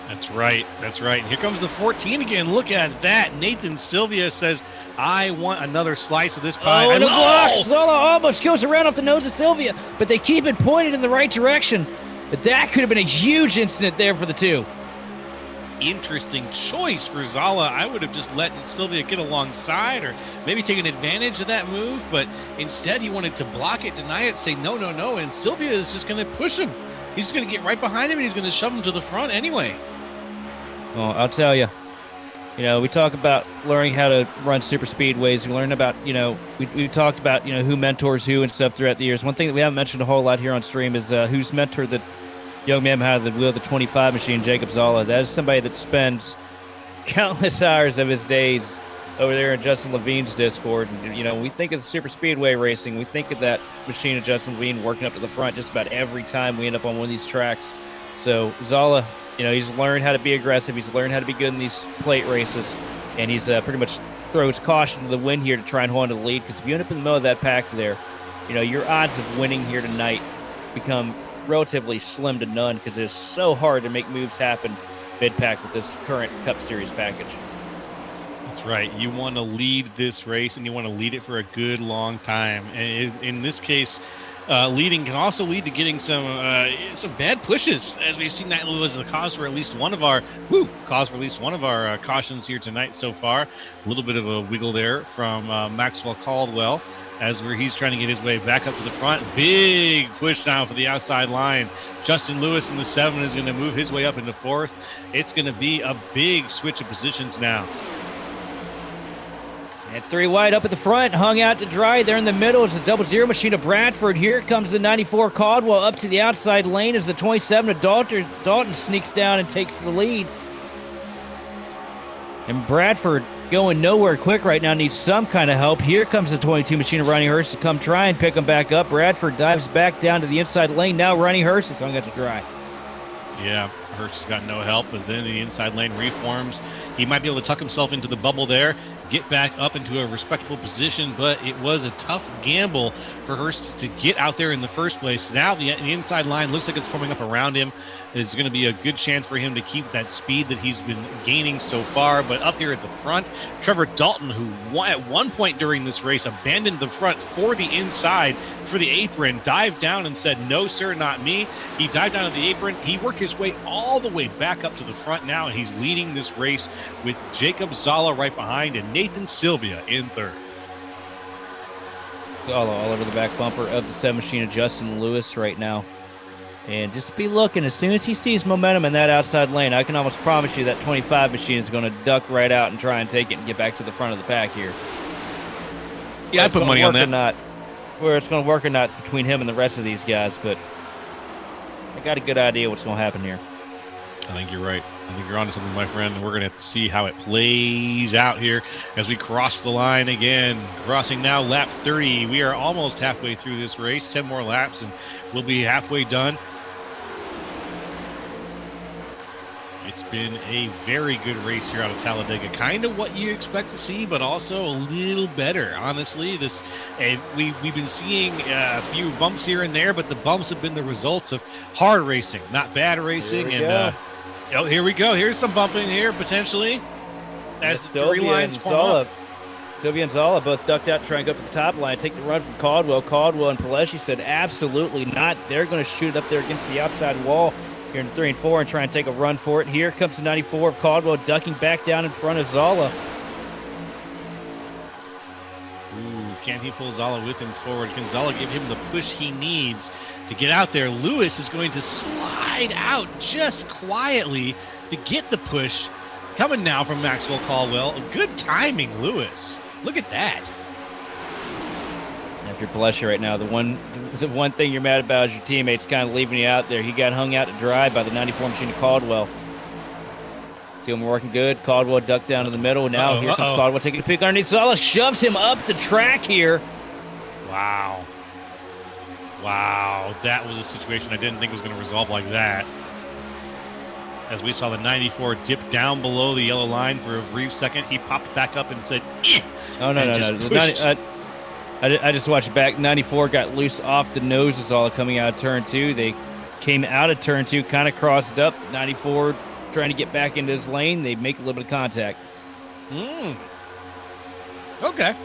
That's right. And here comes the 14 again. Look at that. Nathan Sylvia says, I want another slice of this pie. Oh, and a block. Zala almost goes around off the nose of Sylvia, but they keep it pointed in the right direction. But that could have been a huge incident there for the 2. Interesting choice for Zala. I would have just let Sylvia get alongside or maybe taken advantage of that move, but instead he wanted to block it, deny it, say no, and Sylvia is just going to push him. He's just going to get right behind him and he's going to shove him to the front anyway. Well, I'll tell you, we talk about learning how to run super speedways. We learn about, we talked about, who mentors who and stuff throughout the years. One thing that we haven't mentioned a whole lot here on stream is who's mentored the young man behind the wheel of the 25 machine, Jacob Zala. That is somebody that spends countless hours of his days over there in Justin Levine's Discord. And, when we think of super speedway racing, we think of that machine of Justin Levine working up to the front just about every time we end up on one of these tracks. So Zala, he's learned how to be aggressive. He's learned how to be good in these plate races. And he's pretty much throws caution to the wind here to try and hold on to the lead, because if you end up in the middle of that pack there, your odds of winning here tonight become relatively slim to none, because it's so hard to make moves happen mid-pack with this current Cup Series package. That's right. You want to lead this race, and you want to lead it for a good long time. And in this case, leading can also lead to getting some bad pushes, as we've seen. That was the cause for at least one of our cautions here tonight so far. A little bit of a wiggle there from Maxwell Caldwell, as he's trying to get his way back up to the front. Big push now for the outside line. Justin Lewis in the 7 is going to move his way up into 4th. It's going to be a big switch of positions now. And 3 wide up at the front, hung out to dry. There in the middle is the 00 machine of Bradford. Here comes the 94 Caldwell up to the outside lane as the 27 of Dalton sneaks down and takes the lead. And Bradford going nowhere quick right now, needs some kind of help. Here comes the 22 machine of Ronnie Hurst to come try and pick him back up. Bradford dives back down to the inside lane. Now Ronnie Hurst is hung out to dry. Yeah, Hurst has got no help, but then the inside lane reforms. He might be able to tuck himself into the bubble there, get back up into a respectable position, but it was a tough gamble for Hurst to get out there in the first place. Now the inside line looks like it's forming up around him. There's going to be a good chance for him to keep that speed that he's been gaining so far. But up here at the front, Trevor Dalton, who at one point during this race abandoned the front for the inside, for the apron, dived down and said, "No, sir, not me." He dived down to the apron. He worked his way all the way back up to the front now, and he's leading this race with Jacob Zala right behind and Nathan Sylvia in 3rd. Zala all over the back bumper of the 7 machine of Justin Lewis right now. And just be looking, as soon as he sees momentum in that outside lane, I can almost promise you that 25 machine is going to duck right out and try and take it and get back to the front of the pack here. Yeah, I put money on that. Where it's going to work or not, it's between him and the rest of these guys, but I got a good idea what's going to happen here. I think you're right. I think you're onto something, my friend. We're going to have to see how it plays out here as we cross the line again. Crossing now lap 30. We are almost halfway through this race. 10 more laps and we'll be halfway done. It's been a very good race here out of Talladega. Kind of what you expect to see, but also a little better, honestly. We've been seeing a few bumps here and there, but the bumps have been the results of hard racing, not bad racing. Here we go. Here's some bumping here, potentially, as the 3 lines form up. Sylvia and Zala both ducked out to try and go up to the top line, take the run from Caldwell. Caldwell and Pileshi said absolutely not. They're going to shoot it up there against the outside wall here in 3 and 4 and try and take a run for it. Here comes the 94 of Caldwell ducking back down in front of Zala. Ooh, can he pull Zala with him forward? Can Zala give him the push he needs to get out there? Lewis is going to slide out just quietly to get the push. Coming now from Maxwell Caldwell. Good timing, Lewis. Look at that. And if you're Pileshi right now, the one thing you're mad about is your teammates kind of leaving you out there. He got hung out to dry by the 94 machine of Caldwell. Two of them working good. Caldwell ducked down to the middle. Now here comes Caldwell taking a peek underneath. Zala shoves him up the track here. Wow. That was a situation I didn't think was going to resolve like that. As we saw the 94 dip down below the yellow line for a brief second, he popped back up and said, "Eh!" Oh, no. I just watched it back. 94 got loose off the nose of Zala coming out of turn 2. They came out of turn 2, kind of crossed up. 94 trying to get back into his lane. They make a little bit of contact. Okay.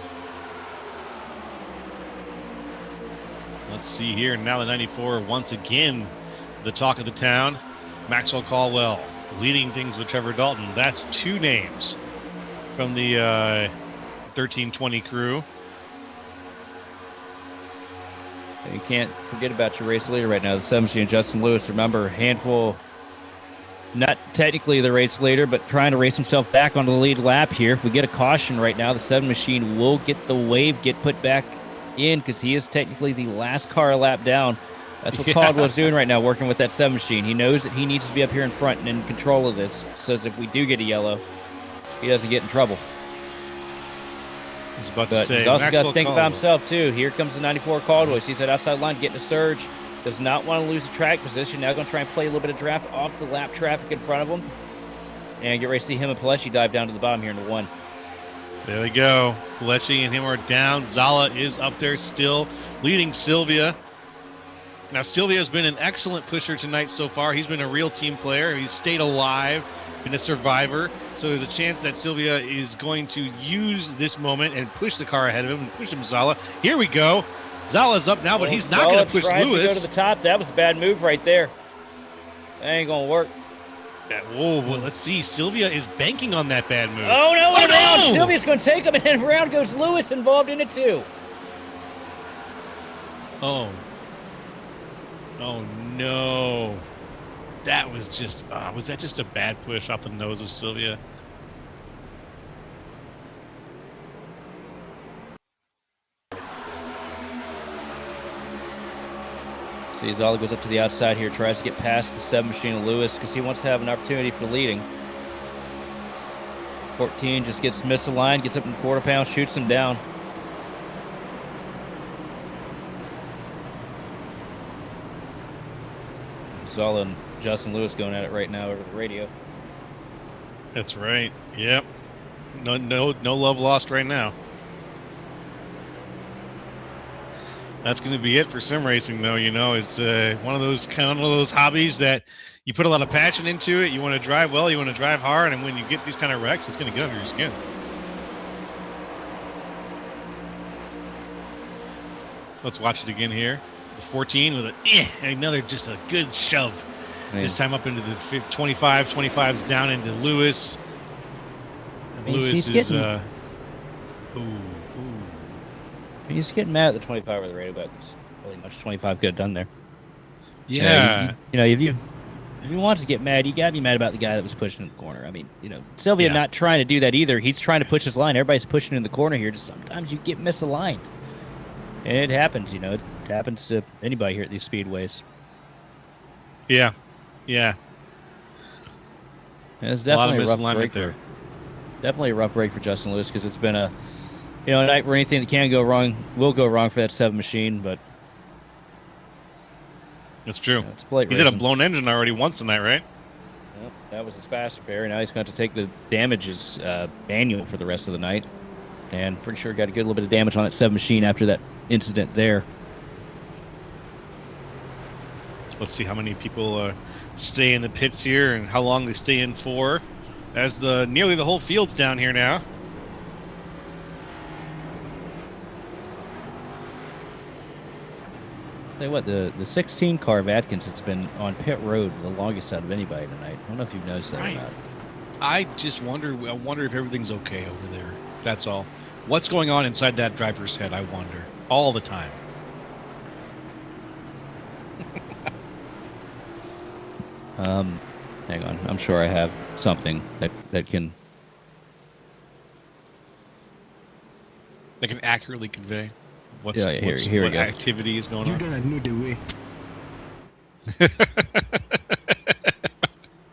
Let's see here. Now the 94 once again, the talk of the town. Maxwell Caldwell leading things with Trevor Dalton. That's 2 names from the 1320 crew. You can't forget about your race leader right now, the 7 machine, Justin Lewis. Remember, handful, not technically the race leader, but trying to race himself back onto the lead lap here. If we get a caution right now, the 7 machine will get the wave, get put back in, because he is technically the last car lap down. That's what Caldwell's doing right now, working with that 7 machine. He knows that he needs to be up here in front and in control of this, so if we do get a yellow, he doesn't get in trouble. I was about to But say, he's also Maxwell got to think Caldwell. about himself, too. Here comes the 94 Caldwell. He sees that outside line, getting a surge. Does not want to lose the track position. Now going to try and play a little bit of draft off the lap traffic in front of him. And get ready to see him and Pileshi dive down to the bottom here in the 1. There they go. Lecce and him are down. Zala is up there still, leading Sylvia. Now, Sylvia has been an excellent pusher tonight so far. He's been a real team player. He's stayed alive, been a survivor. So there's a chance that Sylvia is going to use this moment and push the car ahead of him and push him Zala. Here we go. Zala's up now, but he's not going to push tries Lewis. To go to the top. That was a bad move right there. That ain't going to work. Whoa, well, let's see. Sylvia is banking on that bad move. Oh, no, oh, no! Sylvia's going to take him, and then around goes Lewis involved in it, too. Oh. Oh, no. That was just, was that just a bad push off the nose of Sylvia? See, Zala goes up to the outside here, tries to get past the 7 machine of Lewis because he wants to have an opportunity for leading. 14 just gets misaligned, gets up in the quarter pound, shoots him down. Zala and Justin Lewis going at it right now over the radio. That's right. Yep. No love lost right now. That's going to be it for sim racing, though. You know, it's one of those hobbies that you put a lot of passion into it. You want to drive well, you want to drive hard, and when you get these kind of wrecks, it's going to get under your skin. Let's watch it again here. The 14 with another just a good shove. This time up into the 25. 25's down into Lewis. Lewis is He's getting mad at the 25 over the radio, but it's really much 25 could have done there. Yeah. You know, if you want to get mad, you got to be mad about the guy that was pushing in the corner. I mean, you know, Sylvia not trying to do that either. He's trying to push his line. Everybody's pushing in the corner here. Just sometimes you get misaligned. And it happens, you know. It happens to anybody here at these speedways. Yeah. Yeah. It's definitely a rough break there. Definitely a rough break for Justin Lewis because it's been a night where anything that can go wrong will go wrong for that 7 machine, but that's true. It's Blake He's racing. had a blown engine already once tonight, right? Yep, that was his fast repair. Now he's going to take the damages manual for the rest of the night. And pretty sure got a good little bit of damage on that 7 machine after that incident there. Let's see how many people stay in the pits here and how long they stay in for, as nearly the whole field's down here now. Tell you what, the 16 car of Atkins has been on pit road the longest out of anybody tonight. I don't know if you've noticed that or not. I just wonder if everything's okay over there. That's all. What's going on inside that driver's head, I wonder. All the time. Hang on. I'm sure I have something that can... That can accurately convey what here we go. Activity is going on. You don't know the way.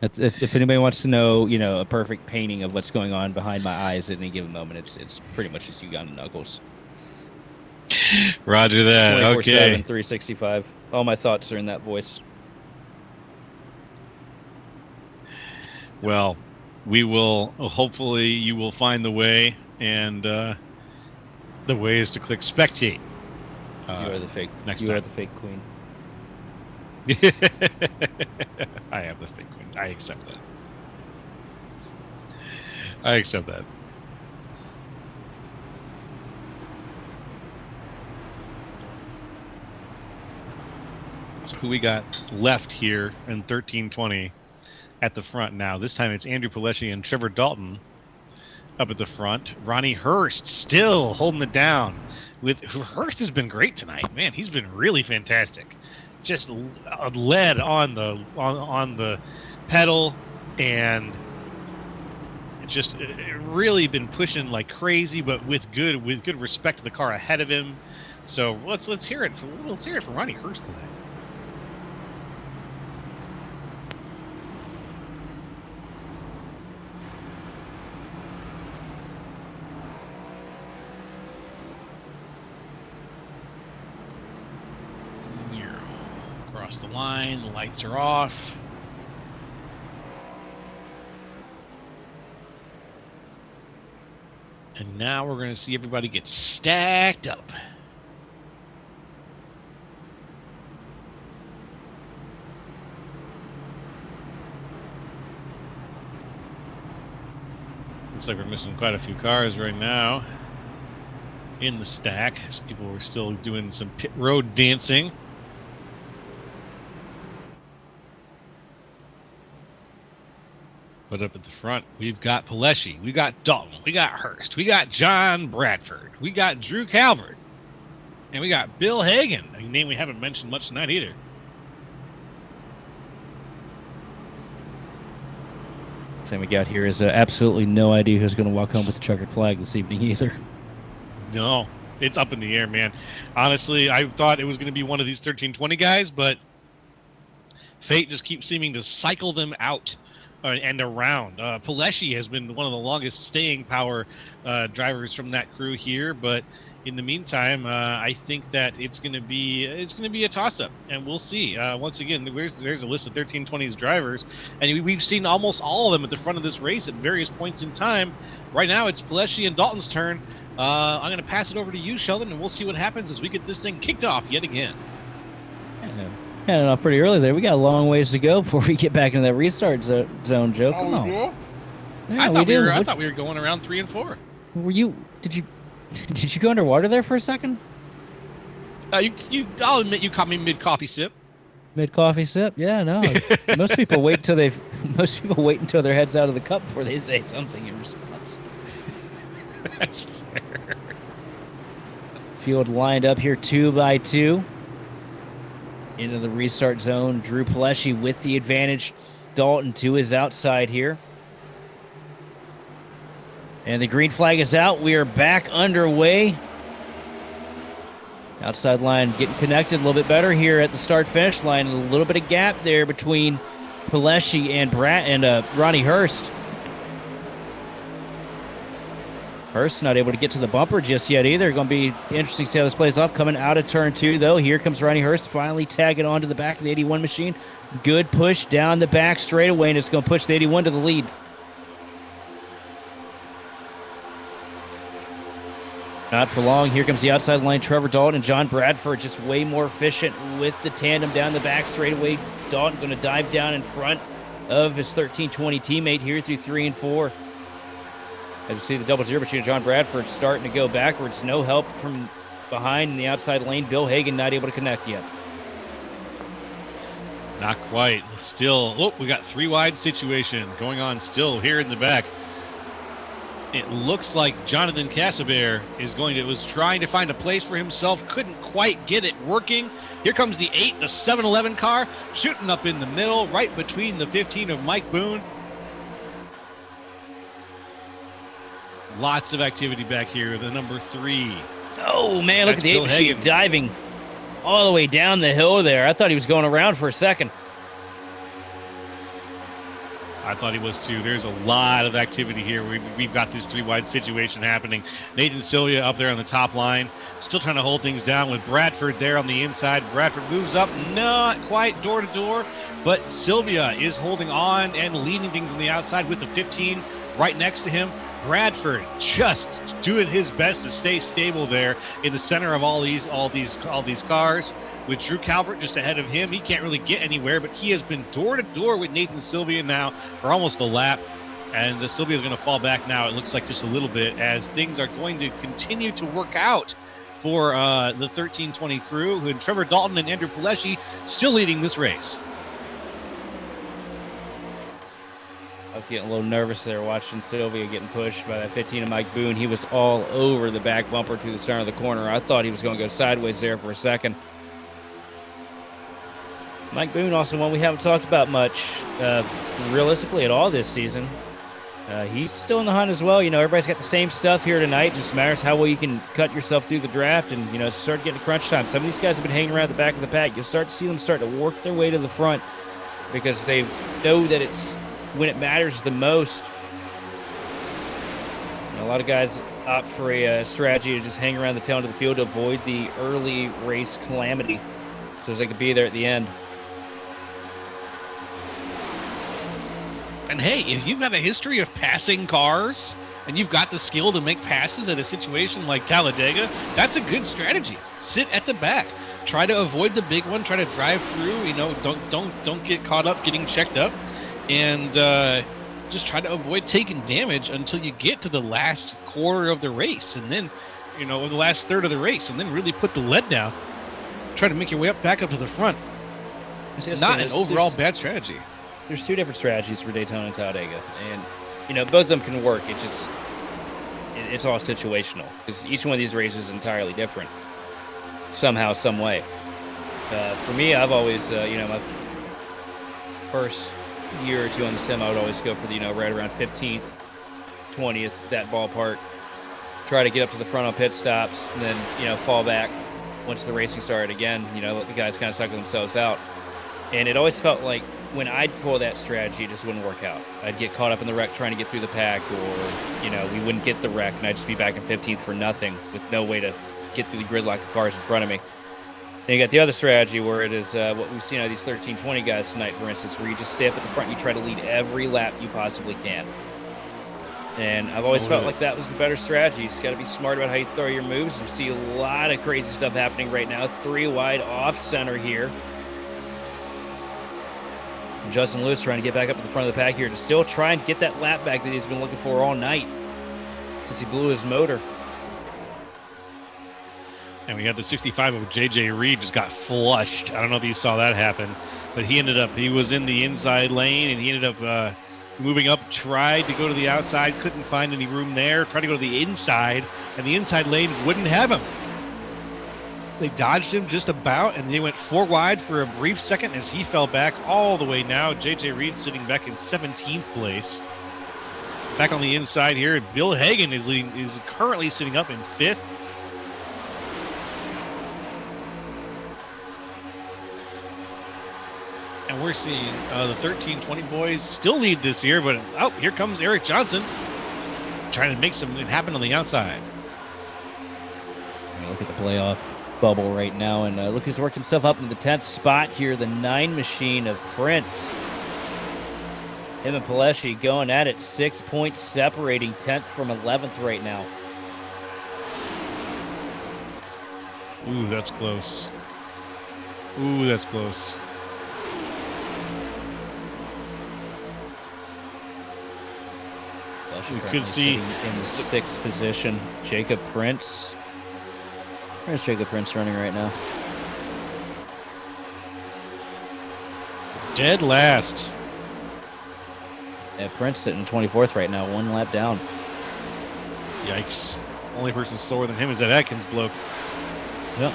If anybody wants to know, you know, a perfect painting of what's going on behind my eyes at any given moment, it's pretty much just Uganda Knuckles. Roger that. 24/7, Okay. 365. All my thoughts are in that voice. Well, we will. Hopefully, you will find the way, and the way is to click spectate. You are the fake. Next you time. are the fake queen. I am the fake queen. I accept that. I accept that. So who we got left here in 1320 at the front now? This time it's Andrew Pileshi and Trevor Dalton up at the front. Ronnie Hurst still holding it down. Hurst has been great tonight, man. He's been really fantastic. Just led on the pedal and just really been pushing like crazy, but with good respect to the car ahead of him. So let's hear it for Ronnie Hurst tonight. Across the line, the lights are off. And now we're going to see everybody get stacked up. Looks like we're missing quite a few cars right now in the stack. Some people were still doing some pit road dancing. But up at the front, we've got Paleshi, we got Dalton, we got Hurst, we got John Bradford, we got Drew Calvert, and we got Bill Hagan, a name we haven't mentioned much tonight either. Thing we got here is absolutely no idea who's going to walk home with the checkered flag this evening either. No, it's up in the air, man. Honestly, I thought it was going to be one of these 1320 guys, but fate just keeps seeming to cycle them out and around. Paleshi has been one of the longest staying power drivers from that crew here, but in the meantime, I think that it's going to be a toss-up, and we'll see. Once again, there's a list of 1320's drivers, and we've seen almost all of them at the front of this race at various points in time. Right now, it's Paleshi and Dalton's turn. I'm going to pass it over to you, Sheldon, and we'll see what happens as we get this thing kicked off yet again. Yeah, pretty early there. We got a long ways to go before we get back into that restart zone, Joe. Come on. Yeah, I thought we were going around 3 and 4. Were you? Did you go underwater there for a second? I'll admit you caught me mid coffee sip. Mid coffee sip? Yeah, no. Most people wait until their head's out of the cup before they say something in response. That's fair. Field lined up here 2 by 2. Into the restart zone. Drew Paleshi with the advantage. Dalton to his outside here. And the green flag is out. We are back underway. Outside line getting connected a little bit better here at the start-finish line. A little bit of gap there between Paleshi and Ronnie Hurst. Hurst not able to get to the bumper just yet either. Going to be interesting to see how this plays off. Coming out of turn 2, though. Here comes Ronnie Hurst finally tagging onto the back of the 81 machine. Good push down the back straightaway, and it's going to push the 81 to the lead. Not for long. Here comes the outside line. Trevor Dalton and John Bradford just way more efficient with the tandem down the back straightaway. Dalton going to dive down in front of his 1320 teammate here through 3 and 4. As you see the double zero machine, John Bradford starting to go backwards. No help from behind in the outside lane. Bill Hagan not able to connect yet. Not quite. Still, we got 3 wide situation going on still here in the back. It looks like Jonathan Casaber was trying to find a place for himself, couldn't quite get it working. Here comes the 8, the 7-Eleven car, shooting up in the middle, right between the 15 of Mike Boone. Lots of activity back here. The number 3. Oh, man, look at the 8 machine diving all the way down the hill there. I thought he was going around for a second. I thought he was too. There's a lot of activity here. We've got this 3 wide situation happening. Nathan Sylvia up there on the top line, still trying to hold things down with Bradford there on the inside. Bradford moves up, not quite door to door, but Sylvia is holding on and leading things on the outside with the 15 right next to him. Bradford just doing his best to stay stable there in the center of all these cars, with Drew Calvert just ahead of him. He can't really get anywhere, but he has been door to door with Nathan Sylvia now for almost a lap, and Sylvia is going to fall back now. It looks like just a little bit, as things are going to continue to work out for the 1320 crew, and Trevor Dalton and Andrew Paleshi still leading this race. I was getting a little nervous there watching Sylvia getting pushed by that 15 of Mike Boone. He was all over the back bumper to the center of the corner. I thought he was going to go sideways there for a second. Mike Boone, also one we haven't talked about much, realistically at all this season. He's still in the hunt as well. You know, everybody's got the same stuff here tonight. Just matters how well you can cut yourself through the draft and, you know, start getting to crunch time. Some of these guys have been hanging around the back of the pack. You'll start to see them start to work their way to the front because they know that it's when it matters the most. And a lot of guys opt for a strategy to just hang around the tail end of the field to avoid the early race calamity so as they could be there at the end. And hey, if you've got a history of passing cars and you've got the skill to make passes at a situation like Talladega, that's a good strategy. Sit at the back. Try to avoid the big one. Try to drive through. You know, don't get caught up getting checked up, and just try to avoid taking damage until you get to the last quarter of the race, and then, you know, the last third of the race, and then really put the lead down. Try to make your way back up to the front. Not an overall bad strategy. There's two different strategies for Daytona and Talladega, and you know, both of them can work. It's all situational, because each one of these races is entirely different somehow, some way. For me, I've always, you know, my first year or two on the sim, I would always go for the, you know, right around 15th, 20th, that ballpark. Try to get up to the front on pit stops, and then, you know, fall back once the racing started again. You know, let the guys kind of cycle themselves out. And it always felt like when I'd pull that strategy, it just wouldn't work out. I'd get caught up in the wreck trying to get through the pack, or, you know, we wouldn't get the wreck, and I'd just be back in 15th for nothing with no way to get through the gridlock of cars in front of me. Then you got the other strategy where it is what we've seen out of these 13-20 guys tonight, for instance, where you just stay up at the front, you try to lead every lap you possibly can. And I've always felt like that was the better strategy. You just got to be smart about how you throw your moves. You see a lot of crazy stuff happening right now. 3 wide off center here. And Justin Lewis trying to get back up to the front of the pack here to still try and get that lap back that he's been looking for all night since he blew his motor. And we got the 65 of J.J. Reed just got flushed. I don't know if you saw that happen, but he was in the inside lane, and he ended up moving up, tried to go to the outside, couldn't find any room there, tried to go to the inside, and the inside lane wouldn't have him. They dodged him just about, and they went 4 wide for a brief second as he fell back all the way now. J.J. Reed sitting back in 17th place. Back on the inside here, Bill Hagan is currently sitting up in 5th. And we're seeing the 13-20 boys still lead this year, but here comes Eric Johnson trying to make something happen on the outside. Look at the playoff bubble right now, and look who's worked himself up into the 10th spot here, the 9 machine of Prince. Him and Paleshi going at it, 6 points separating 10th from 11th right now. Ooh, that's close. Ooh, that's close. We could see in the 6th position, Jacob Prince. Where's Jacob Prince running right now? Dead last. Yeah, Prince sitting 24th right now, 1 lap down. Yikes. Only person slower than him is that Atkins bloke. Yep.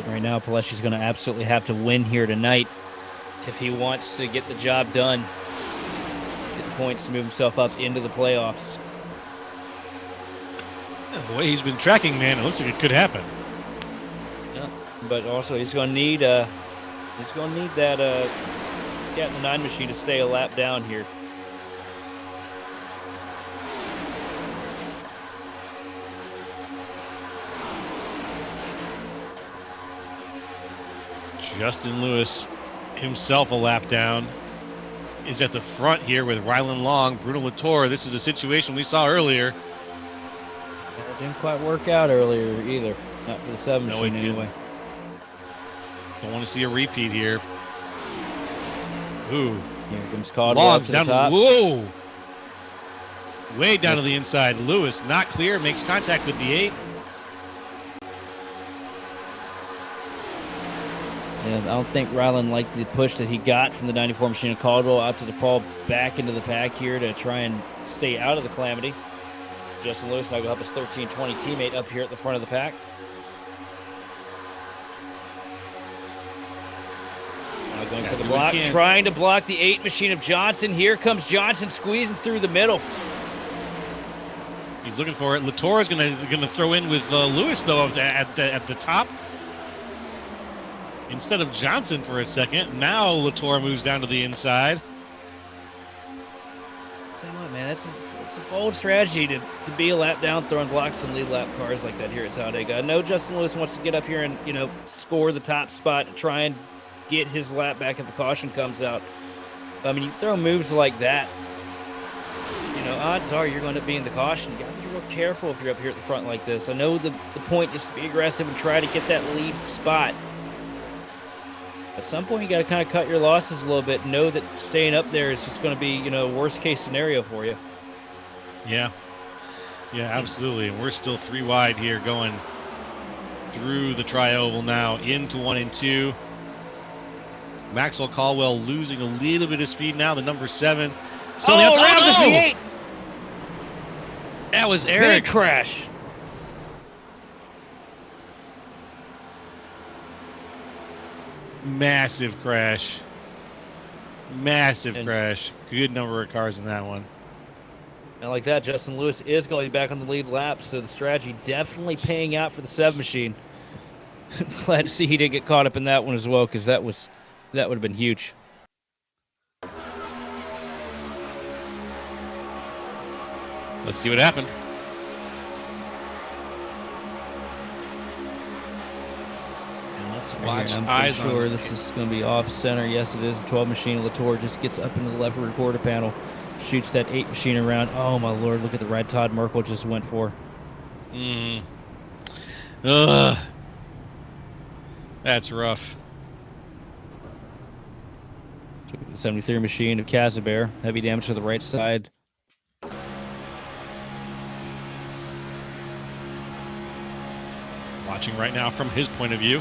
Right now, Paleshi's going to absolutely have to win here tonight if he wants to get the job done. Get the points to move himself up into the playoffs. Yeah, the way he's been tracking, man, it looks like it could happen. Yeah, but also he's going to need that the 9 machine to stay a lap down here. Justin Lewis himself a lap down is at the front here with Rylan Long, Bruno Latour. This is a situation we saw earlier. It didn't quite work out earlier either. Not for the 7 machine anyway. Don't want to see a repeat here. Ooh. Here comes Caldwell up to the top. Whoa. Way down to the inside. Lewis not clear, makes contact with the 8. Yeah, I don't think Rylan liked the push that he got from the 94 machine of Caldwell, opted to fall back into the pack here to try and stay out of the calamity. Justin Lewis now going to help his 13-20 teammate up here at the front of the pack. Now going for the block, trying to block the 8 machine of Johnson. Here comes Johnson squeezing through the middle. He's looking for it. Latour is going to throw in with Lewis though at the top. Instead of Johnson for a second, now Latour moves down to the inside. Say what, man? It's a bold strategy to be a lap down, throwing blocks and lead lap cars like that here at Talladega. I know Justin Lewis wants to get up here and score the top spot and try and get his lap back if the caution comes out. I mean, you throw moves like that, odds are you're going to be in the caution. You got to be real careful if you're up here at the front like this. I know the point is to be aggressive and try to get that lead spot. At some point, you got to kind of cut your losses a little bit. Know that staying up there is just going to be, worst case scenario for you. Yeah, absolutely. And we're still 3 wide here, going through the tri-oval now into 1 and 2. Maxwell Caldwell losing a little bit of speed now. The number 7 still on the outside. Oh, no! That was Big Eric. crash. Massive crash. Crash. Good number of cars in that one. And like that, Justin Lewis is going to be back on the lead lap, so the strategy definitely paying out for the 7 machine. Glad to see he didn't get caught up in that one as well, because that would have been huge. Let's see what happened. And let's watch eyes on. I'm sure this is going to be off center. Yes, it is. The 12 machine. Latour just gets up into the left rear quarter panel, shoots that 8 machine around. Oh my lord! Look at the ride Todd Merkel just went for. That's rough. The 73 machine of Casabert. Heavy damage to the right side. Watching right now from his point of view.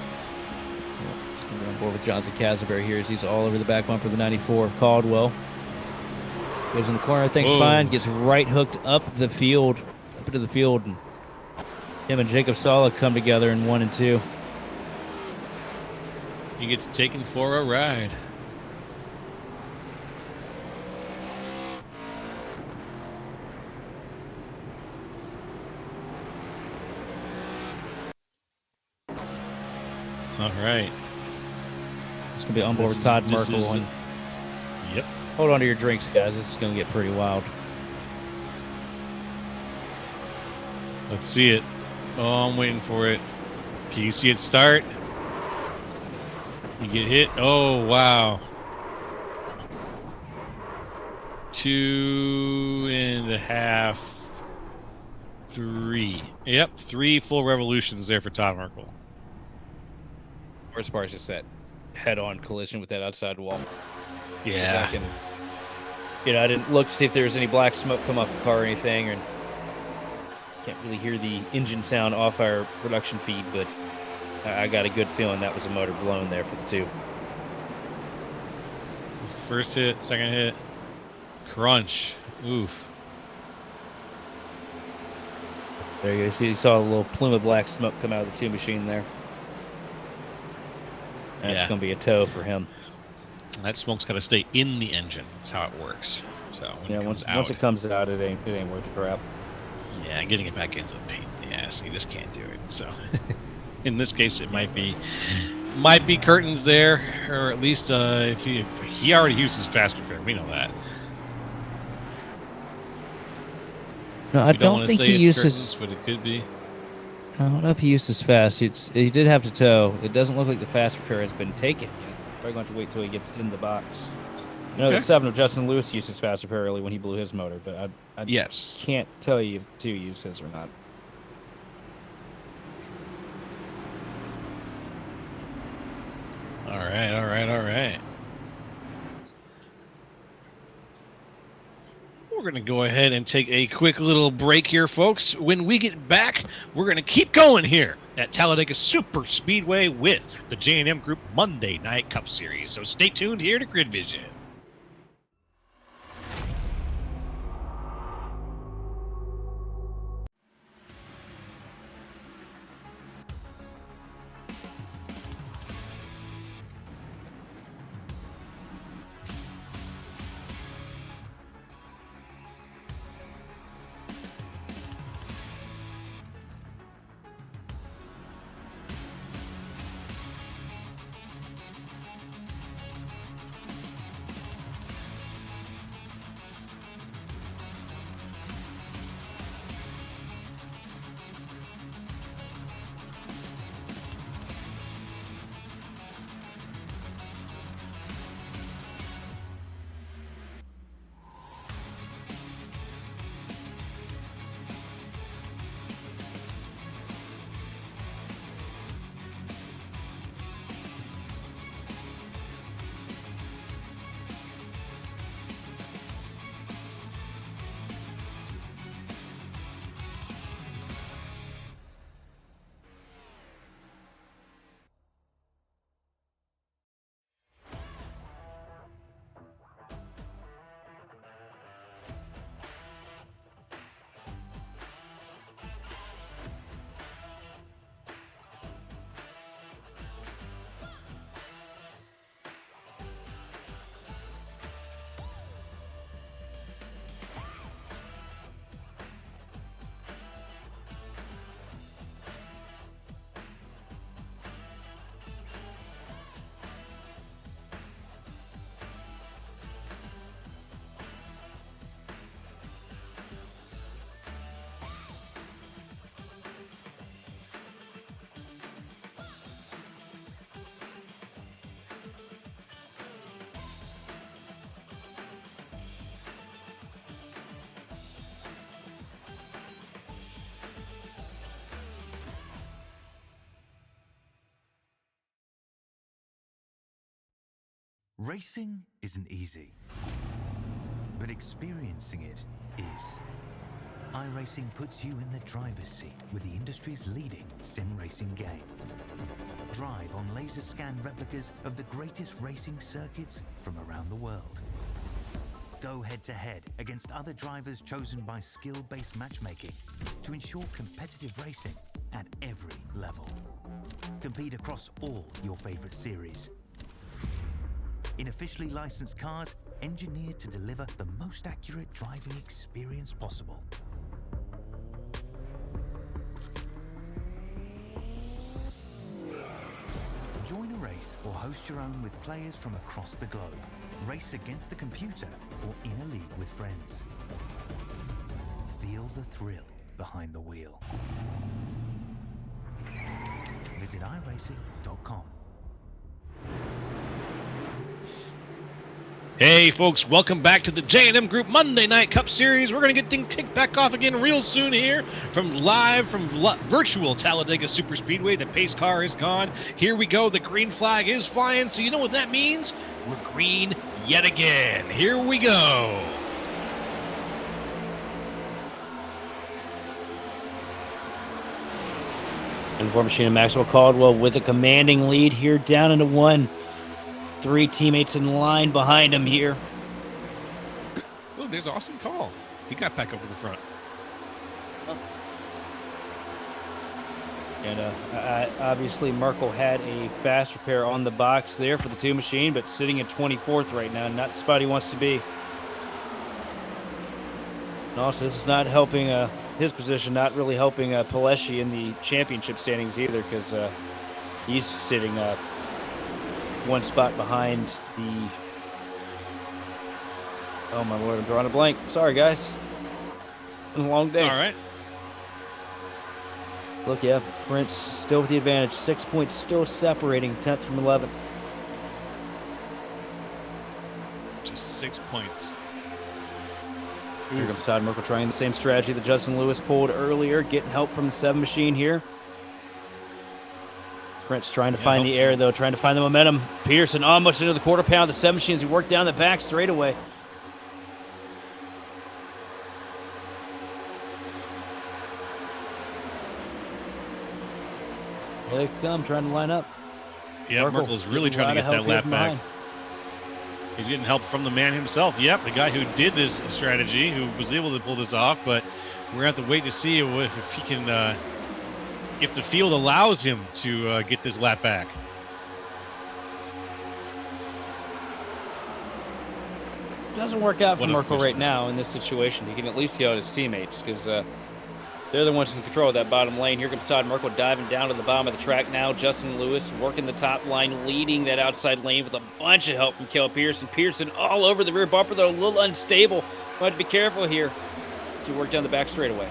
Let's go on board with Jonathan Casabert here as he's all over the back bumper of the 94. Caldwell goes in the corner, thinks fine, gets right hooked up into the field, and him and Jacob Sala come together in 1 and 2. He gets taken for a ride. All right. It's going to be on board with Todd Merkel. Yep. Hold on to your drinks, guys. It's going to get pretty wild. Let's see it. Oh, I'm waiting for it. Can you see it start? You get hit. Oh, wow. 2.5, 3. Yep, 3 full revolutions there for Todd Merkel. Worst part is just that head-on collision with that outside wall. Yeah. I didn't look to see if there was any black smoke come off the car or anything, and can't really hear the engine sound off our production feed, but I got a good feeling that was a motor blown there for the 2. This is the first hit, second hit. Crunch. Oof. There you go. See, you saw a little plume of black smoke come out of the 2 machine there. And it's going to be a tow for him. That smoke's got to stay in the engine. That's how it works. So when it comes out, once it comes out, it ain't worth the crap. Yeah, getting it back in's a pain in the ass. You just can't do it. So in this case, it might be curtains there, or at least if he already uses fast repair, we know that. No, I don't think he uses curtains, but it could be. I don't know if he uses fast. He did have to tow. It doesn't look like the fast repair has been taken yet. Probably going to wait till he gets in the box. The 7 of Justin Lewis uses fast repair early when he blew his motor, but I can't tell you if 2 use his or not. All right. We're going to go ahead and take a quick little break here, folks. When we get back, we're going to keep going here at Talladega Superspeedway with the J&M Group Monday Night Cup Series. So stay tuned here to Grid Vision. Racing isn't easy, but experiencing it is. iRacing puts you in the driver's seat with the industry's leading sim racing game. Drive on laser scan replicas of the greatest racing circuits from around the world. Go head-to-head against other drivers chosen by skill-based matchmaking to ensure competitive racing at every level. Compete across all your favorite series. In officially licensed cars, engineered to deliver the most accurate driving experience possible. Join a race or host your own with players from across the globe. Race against the computer or in a league with friends. Feel the thrill behind the wheel. Visit iRacing.com. Hey folks, welcome back to the J&M Group Monday Night Cup Series. We're going to get things kicked back off again real soon here from virtual Talladega Superspeedway. The pace car is gone. Here we go. The green flag is flying. So you know what that means? We're green yet again. Here we go. And War Machine and Maxwell Caldwell with a commanding lead here down into one. 3 teammates in line behind him here. Oh, there's Austin Call. He got back up to the front. And obviously Merkel had a fast repair on the box there for the 2 machine, but sitting at 24th right now, not the spot he wants to be. And also, this is not helping his position, not really helping Pileshi in the championship standings either, because he's sitting 1 spot behind the... Oh my lord, I'm drawing a blank. Sorry, guys. Been a long day. It's all right. Look, yeah, Prince still with the advantage. 6 points still separating 10th from 11th. Just 6 points. Here comes Todd Merkel trying the same strategy that Justin Lewis pulled earlier, getting help from the 7 machine here. Prince trying to find the air, though, trying to find the momentum. Peterson almost into the quarter pound. The 7 machine as he worked down the back straightaway. Here they come, trying to line up. Yeah, Merkel's really trying to get that lap back. He's getting help from the man himself. Yep, the guy who did this strategy, who was able to pull this off, but we're going to have to wait to see if he can... if the field allows him to get this lap back. It doesn't work out for Merkel right now in this situation. He can at least yell at his teammates because they're the ones in control of that bottom lane. Here comes Todd Merkel diving down to the bottom of the track now. Justin Lewis working the top line, leading that outside lane with a bunch of help from Kel Pearson. Pearson all over the rear bumper, though, a little unstable. Might have to be careful here as he work down the back straightaway.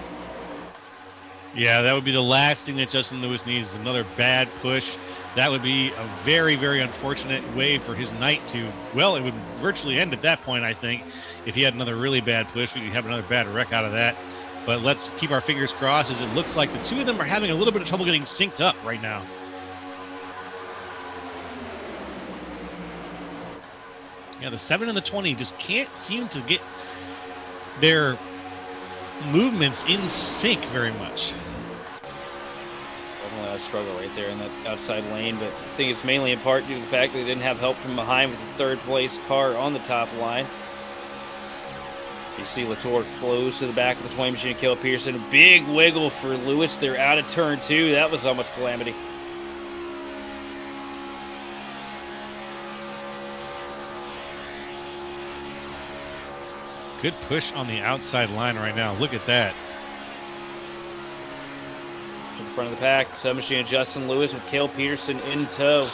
Yeah, that would be the last thing that Justin Lewis needs is another bad push. That would be a very, very unfortunate way for his night to, well, it would virtually end at that point, I think. If he had another really bad push, we could have another bad wreck out of that. But let's keep our fingers crossed, as it looks like the 2 of them are having a little bit of trouble getting synced up right now. Yeah, the 7 and the 20 just can't seem to get their movements in sync very much. Definitely a struggle right there in that outside lane, but I think it's mainly in part due to the fact that they didn't have help from behind with the 3rd place car on the top line. You see Latour close to the back of the 20 machine, Kel Pearson. A big wiggle for Lewis. They're out of turn 2. That was almost calamity. Good push on the outside line right now. Look at that. In front of the pack, 7 machine Justin Lewis with Kel Peterson in tow.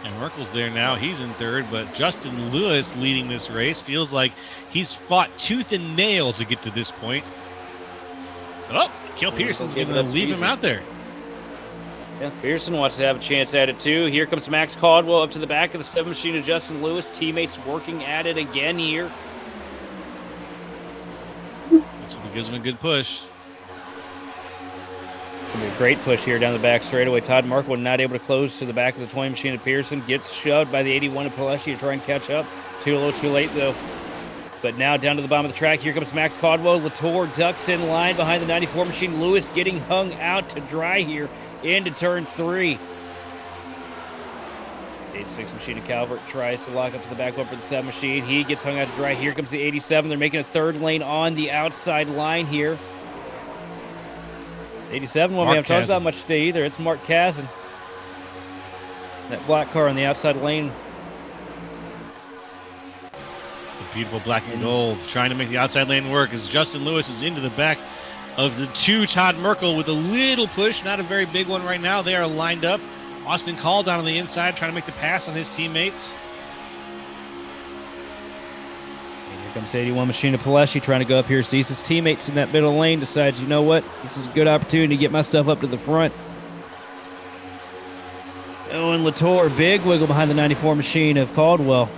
And Merkel's there now. He's in 3rd, but Justin Lewis leading this race. Feels like he's fought tooth and nail to get to this point. Oh, Kel Peterson's going to leave him out there. Yeah, Pearson wants to have a chance at it too. Here comes Max Caldwell up to the back of the 7 machine of Justin Lewis. Teammates working at it again here. That's what gives him a good push. Gonna be a great push here down the back straightaway. Todd Merkel not able to close to the back of the towing machine of Pearson. Gets shoved by the 81 of Pileshi to try and catch up. Too low, too late though. But now down to the bottom of the track. Here comes Max Caldwell. Latour ducks in line behind the 94 machine. Lewis getting hung out to dry here into turn 3. 86 machine of Calvert tries to lock up to the back bumper of the 7 machine. He gets hung out to dry. Here comes the 87. They're making a third lane on the outside line here. 87 one we haven't talked about much today either. It's Mark Kazan. That black car on the outside lane. The beautiful black and gold trying to make the outside lane work as Justin Lewis is into the back of the 2 Todd Merkel with a little push, not a very big one right now. They are lined up. Austin Call down on the inside trying to make the pass on his teammates. And here comes 81 machine of Pileshi trying to go up here. Sees his teammates in that middle lane. Decides, you know what? This is a good opportunity to get myself up to the front. Oh, and Latour, big wiggle behind the 94 machine of Caldwell.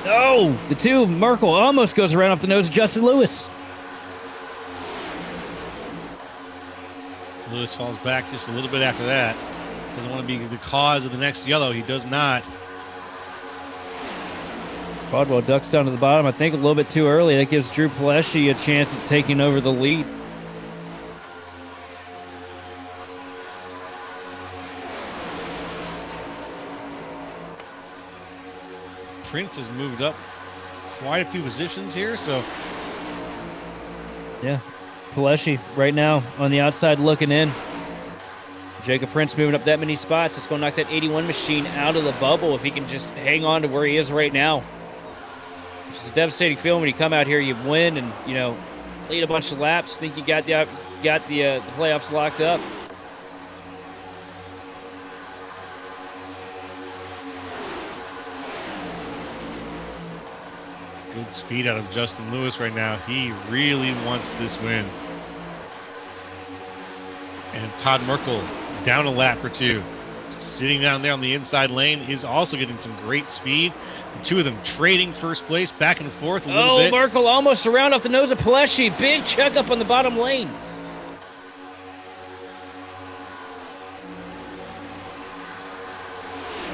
Oh, the 2 Merkel almost goes around off the nose of Justin Lewis. Lewis falls back just a little bit after that. Doesn't want to be the cause of the next yellow. He does not. Caldwell ducks down to the bottom, I think a little bit too early. That gives Drew Pileshi a chance at taking over the lead. Prince has moved up quite a few positions here, so yeah, Pileshi right now on the outside looking in. Jacob Prince moving up that many spots. It's going to knock that 81 machine out of the bubble if he can just hang on to where he is right now. Which is a devastating feeling when you come out here, you win, and you know, lead a bunch of laps, think you got the playoffs locked up. good speed out of Justin Lewis right now. He really wants this win. And Todd Merkel down a lap or two. Sitting down there on the inside lane is also getting some great speed. The two of them trading first place back and forth a little bit. Merkel almost around off the nose of Pileshi. Big checkup on the bottom lane.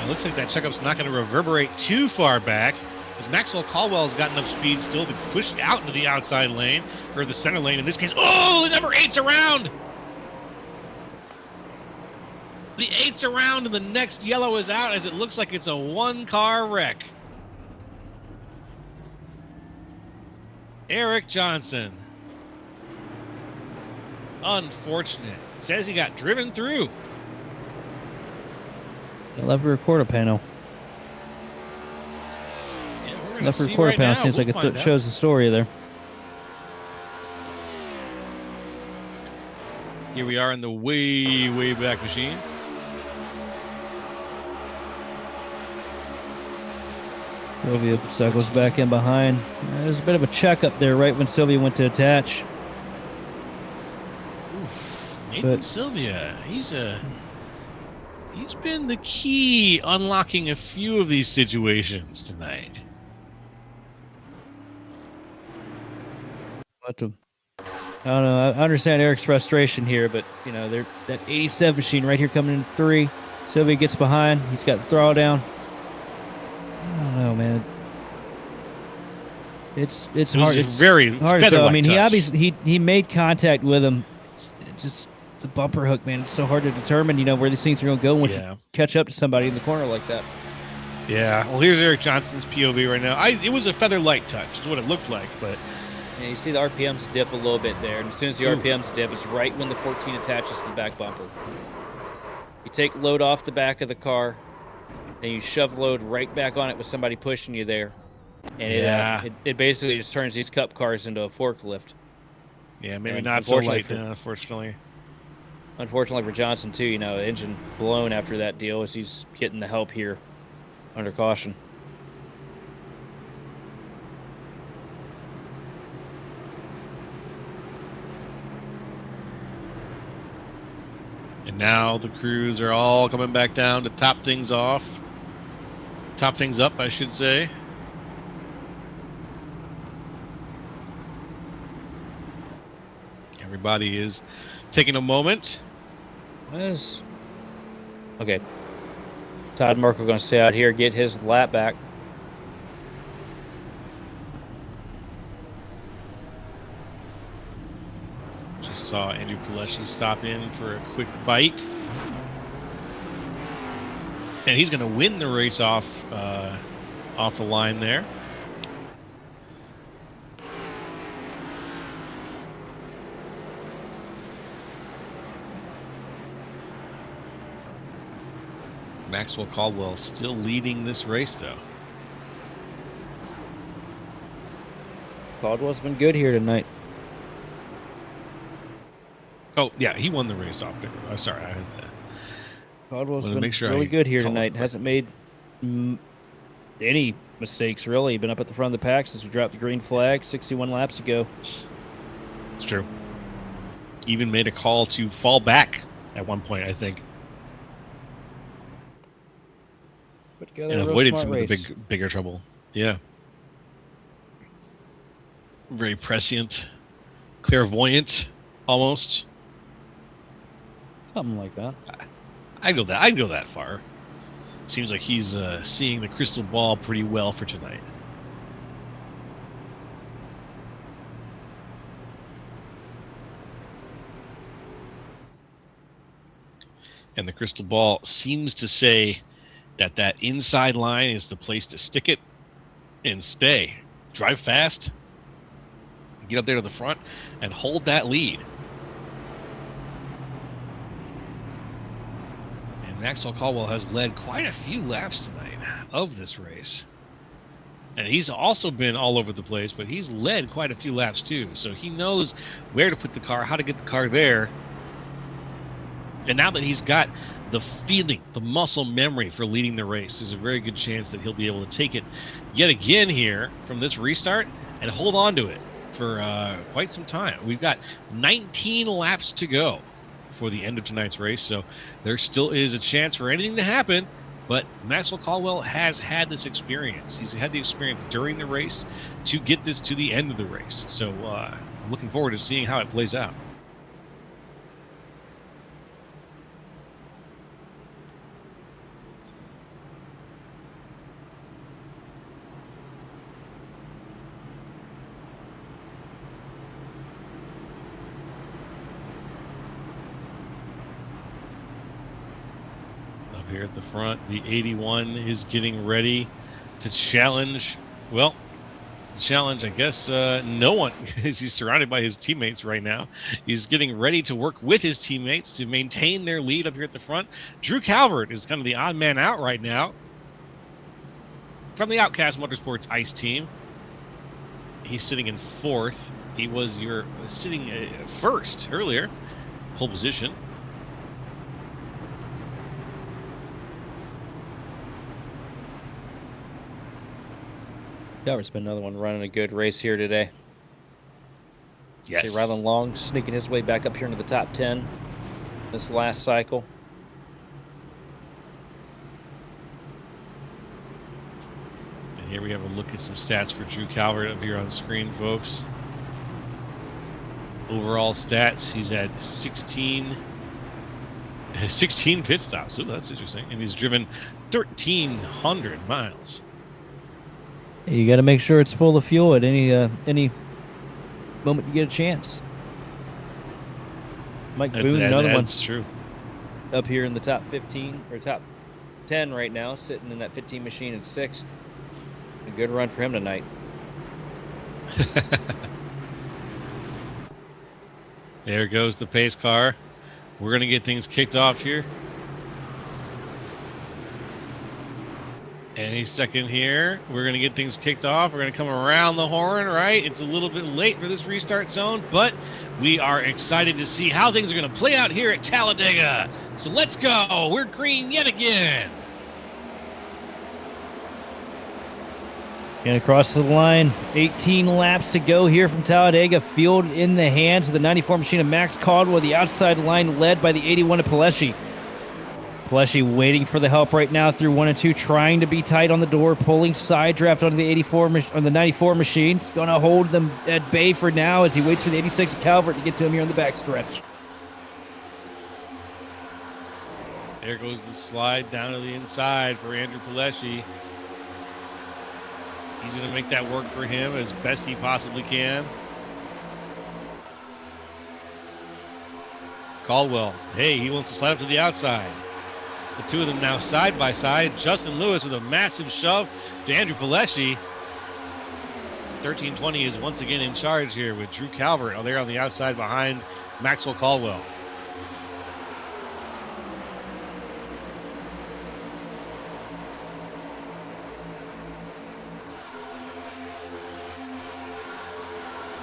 It looks like that checkup's not going to reverberate too far back, as Maxwell Caldwell has got enough speed still to push out into the outside lane, or the center lane in this case. Oh, the number 8's around! The 8's around, and the next yellow is out as it looks like it's a one-car wreck. Eric Johnson. Unfortunate. Says he got driven through. Left rear quarter panel. Yeah, left rear quarter panel seems like it shows the story there. Here we are in the way, way back machine. Sylvia cycles back in behind. There's a bit of a check up there right when Sylvia went to attach. Oof, Nathan Sylvia, he's been the key unlocking a few of these situations tonight. I don't know. I understand Eric's frustration here, but you know, that 87 machine right here coming in 3. Sylvia gets behind. He's got the throttle down. I don't know, man. It's hard. It's very hard. So, I mean, touch. he obviously he made contact with him. It's just the bumper hook, man. It's so hard to determine, you know, where these things are going to go when you catch up to somebody in the corner like that. Yeah. Well, here's Eric Johnson's POV right now. It was a feather light touch, is what it looked like, but. Yeah, you see the RPMs dip a little bit there, and as soon as the RPMs dip, it's right when the 14 attaches to the back bumper. You take load off the back of the car, and you shove load right back on it with somebody pushing you there. And it basically just turns these cup cars into a forklift. Yeah, maybe not so light, unfortunately. Unfortunately for Johnson, too, you know, engine blown after that deal as he's getting the help here under caution. And now the crews are all coming back down to top things off. Top things up, I should say. everybody is taking a moment. Okay. Todd Merkel going to stay out here, get his lap back. Just saw Andrew Pileshi stop in for a quick bite. And he's going to win the race off the line there. Maxwell Caldwell still leading this race, though. Caldwell's been good here tonight. Oh, yeah, he won the race off there. I'm sorry, I had that. Caldwell's been really good here tonight. Hasn't made any mistakes, really. Been up at the front of the pack since we dropped the green flag 61 laps ago. It's true. Even made a call to fall back at one point, I think. And avoided some of the bigger trouble. Yeah. Very prescient, clairvoyant, almost. Something like that. I'd go that far. Seems like he's seeing the crystal ball pretty well for tonight. And the crystal ball seems to say that inside line is the place to stick it and stay. Drive fast, get up there to the front, and hold that lead. And Maxwell Caldwell has led quite a few laps tonight of this race. And he's also been all over the place, but he's led quite a few laps too. So he knows where to put the car, how to get the car there. And now that he's got the feeling, the muscle memory for leading the race, there's a very good chance that he'll be able to take it yet again here from this restart and hold on to it for quite some time. We've got 19 laps to go for the end of tonight's race, so there still is a chance for anything to happen, but Maxwell Caldwell has had this experience. He's had the experience during the race to get this to the end of the race, so I'm looking forward to seeing how it plays out. Here at the front, the 81 is getting ready to challenge. Well, challenge, I guess, no one, as he's surrounded by his teammates right now. He's getting ready to work with his teammates to maintain their lead up here at the front. Drew Calvert is kind of the odd man out right now from the Outcast Motorsports ICE team. He's sitting in fourth. He was sitting first earlier, pole position. Calvert's been another one running a good race here today. Yes. See Rylan Long sneaking his way back up here into the top 10 this last cycle. And here we have a look at some stats for Drew Calvert up here on screen, folks. Overall stats, he's had 16 pit stops. Ooh, that's interesting. And he's driven 1,300 miles. You got to make sure it's full of fuel at any moment you get a chance. Mike Boone, another one. That's true. Up here in the top 15 or top 10 right now, sitting in that 15 machine in sixth. A good run for him tonight. There goes the pace car. We're going to get things kicked off here. Any second here, we're going to get things kicked off. We're going to come around the horn, right? It's a little bit late for this restart zone, but we are excited to see how things are going to play out here at Talladega. So let's go. We're green yet again. And across the line, 18 laps to go here from Talladega. Field in the hands of the 94 machine of Max Caldwell. The outside line led by the 81 of Pileshi. Pleshy waiting for the help right now through 1 and 2, trying to be tight on the door, pulling side draft onto the 84 on the 94 machine. It's going to hold them at bay for now as he waits for the 86 Calvert to get to him here on the backstretch. There goes the slide down to the inside for Andrew Pleshy. He's going to make that work for him as best he possibly can. Caldwell, hey, he wants to slide up to the outside. The two of them now side by side. Justin Lewis with a massive shove to Andrew Pleshy. 1320 is once again in charge here with Drew Calvert there on the outside behind Maxwell Caldwell.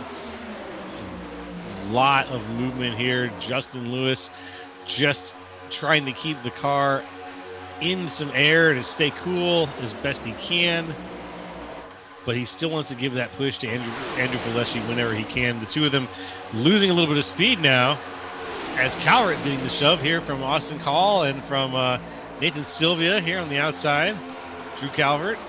It's a lot of movement here. Justin Lewis just trying to keep the car in some air to stay cool as best he can, but he still wants to give that push to Andrew Pleshy whenever he can. The two of them losing a little bit of speed now as Calvert is getting the shove here from Austin Call and from Nathan Sylvia here on the outside. Drew Calvert.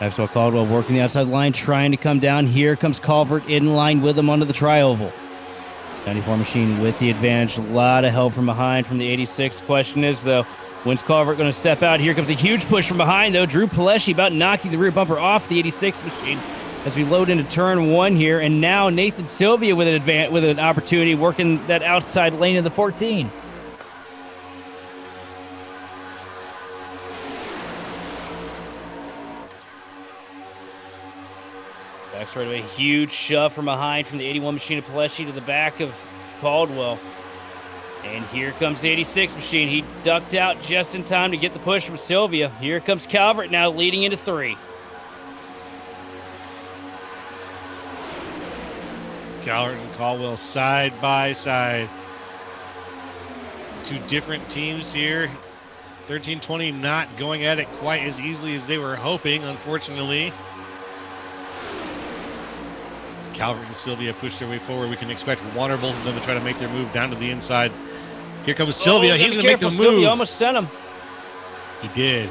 Maxwell Caldwell working the outside line, trying to come down. Here comes Calvert in line with him onto the tri-oval. 94 machine with the advantage. A lot of help from behind from the 86. Question is, though, when's Calvert going to step out? Here comes a huge push from behind, though. Drew Pleshy about knocking the rear bumper off the 86 machine as we load into turn 1 here. And now Nathan Sylvia with an opportunity working that outside lane of the 14. Back straight away, huge shove from behind from the 81 machine of Pleshy to the back of Caldwell. And here comes the 86 machine. He ducked out just in time to get the push from Sylvia. Here comes Calvert now leading into 3. Calvert and Caldwell side by side. Two different teams here. 1320 not going at it quite as easily as they were hoping, unfortunately. Calvert and Sylvia push their way forward. We can expect one or both of them to try to make their move down to the inside. Here comes Sylvia. He's going to make the move. Sylvia almost sent him. He did.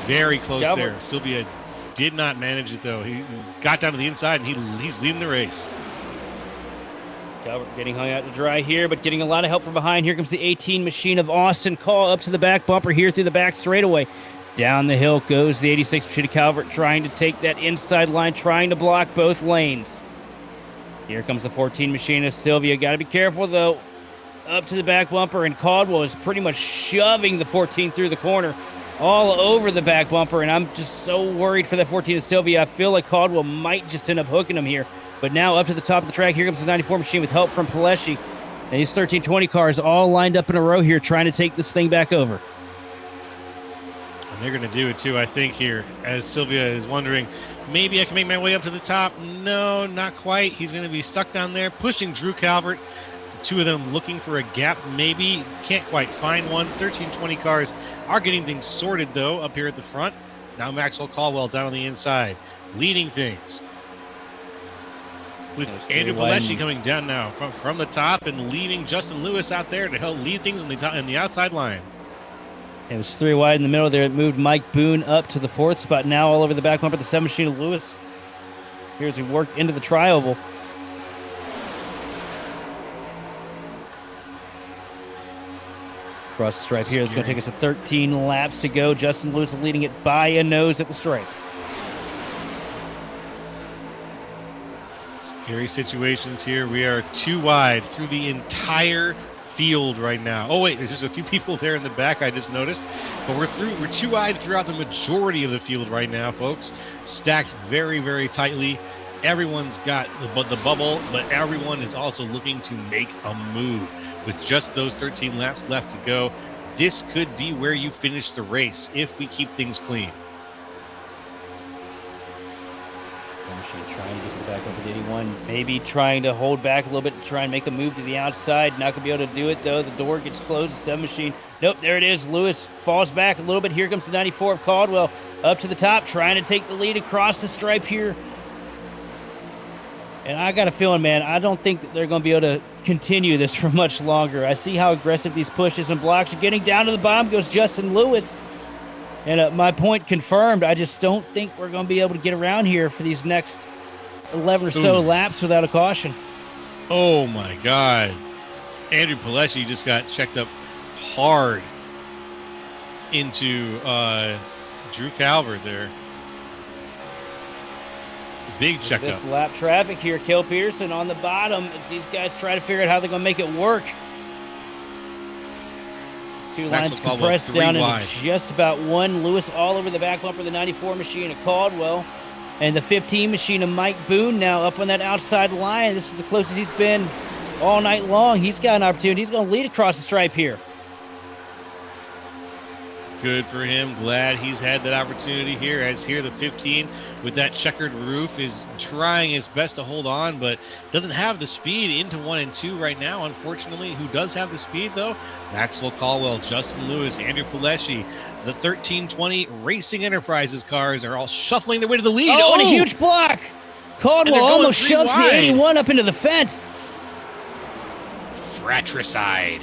Very close Calvert. there. Sylvia did not manage it, though. He got down to the inside, and he's leading the race. Calvert getting hung out to dry here, but getting a lot of help from behind. Here comes the 18 machine of Austin Call up to the back bumper here through the back straightaway. Down the hill goes the 86 machine of Calvert, trying to take that inside line, trying to block both lanes. Here comes the 14 machine of Sylvia. Got to be careful, though. Up to the back bumper, and Caldwell is pretty much shoving the 14 through the corner all over the back bumper, and I'm just so worried for that 14 of Sylvia. I feel like Caldwell might just end up hooking him here. But now up to the top of the track, here comes the 94 machine with help from Pleshy. And these 1320 cars all lined up in a row here trying to take this thing back over. And they're going to do it, too, I think, here, as Sylvia is wondering, maybe I can make my way up to the top. No, not quite. He's going to be stuck down there, pushing Drew Calvert. The two of them looking for a gap, maybe. Can't quite find one. 1320 cars are getting things sorted, though, up here at the front. Now Maxwell Caldwell down on the inside, leading things. With Andrew Pleshy coming down now from the top and leaving Justin Lewis out there to help lead things in the outside line. It was 3 wide in the middle there. It moved Mike Boone up to the 4th spot. Now all over the back bumper, the 7 machine of Lewis. Here as we work into the tri-oval. Across the stripe here. It's going to take us 13 laps to go. Justin Lewis leading it by a nose at the stripe. Scary situations here. We are 2 wide through the entire field right now. Oh wait, there's just a few people there in the back I just noticed, but we're 2 wide throughout the majority of the field right now, folks. Stacked very, very tightly. Everyone's got the bubble, but everyone is also looking to make a move. With just those 13 laps left to go, this could be where you finish the race if we keep things clean. Trying to get back up at 81. Maybe trying to hold back a little bit to try and make a move to the outside. Not going to be able to do it, though. The door gets closed. The 7 machine. Nope, there it is. Lewis falls back a little bit. Here comes the 94 of Caldwell up to the top, trying to take the lead across the stripe here. And I got a feeling, man, I don't think that they're going to be able to continue this for much longer. I see how aggressive these pushes and blocks are getting. Down to the bottom goes Justin Lewis. And my point confirmed. I just don't think we're going to be able to get around here for these next 11 or so laps without a caution. Oh, my God. Andrew Pilecki just got checked up hard into Drew Calvert there. Big checkup. This lap traffic here, Kel Peterson on the bottom as these guys try to figure out how they're going to make it work. These two lines compressed down into just about one. Lewis all over the back bumper of the 94 machine of Caldwell. And the 15 machine of Mike Boone now up on that outside line. This is the closest he's been all night long. He's got an opportunity. He's going to lead across the stripe here. Good for him. Glad he's had that opportunity here. As here, the 15 with that checkered roof is trying his best to hold on, but doesn't have the speed into 1 and 2 right now, unfortunately. Who does have the speed, though? Maxwell Caldwell, Justin Lewis, Andrew Pilecki. The 1320 Racing Enterprises cars are all shuffling their way to the lead. Oh, and a huge block. Caldwell almost shoves the 81 up into the fence. Fratricide.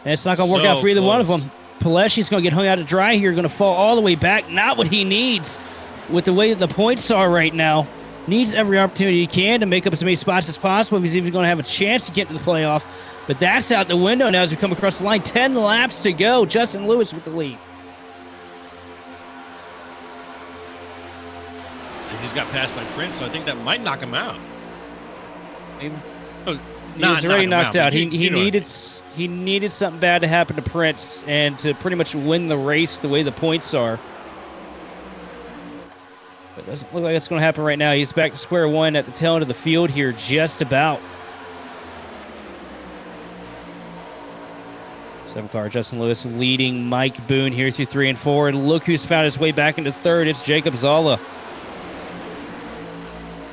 And it's not going to work out for either one of them. Pilecki's going to get hung out to dry here, going to fall all the way back. Not what he needs with the way that the points are right now. Needs every opportunity he can to make up as many spots as possible if he's even going to have a chance to get to the playoff. But that's out the window now as we come across the line. 10 laps to go. Justin Lewis with the lead. He just got passed by Prince, so I think that might knock him out. Maybe. Oh, he was already knocked out. He needed something bad to happen to Prince and to pretty much win the race the way the points are. But it doesn't look like it's going to happen right now. He's back to square one at the tail end of the field here, just about. 7 car, Justin Lewis leading Mike Boone here through 3 and 4. And look who's found his way back into third. It's Jacob Zolla.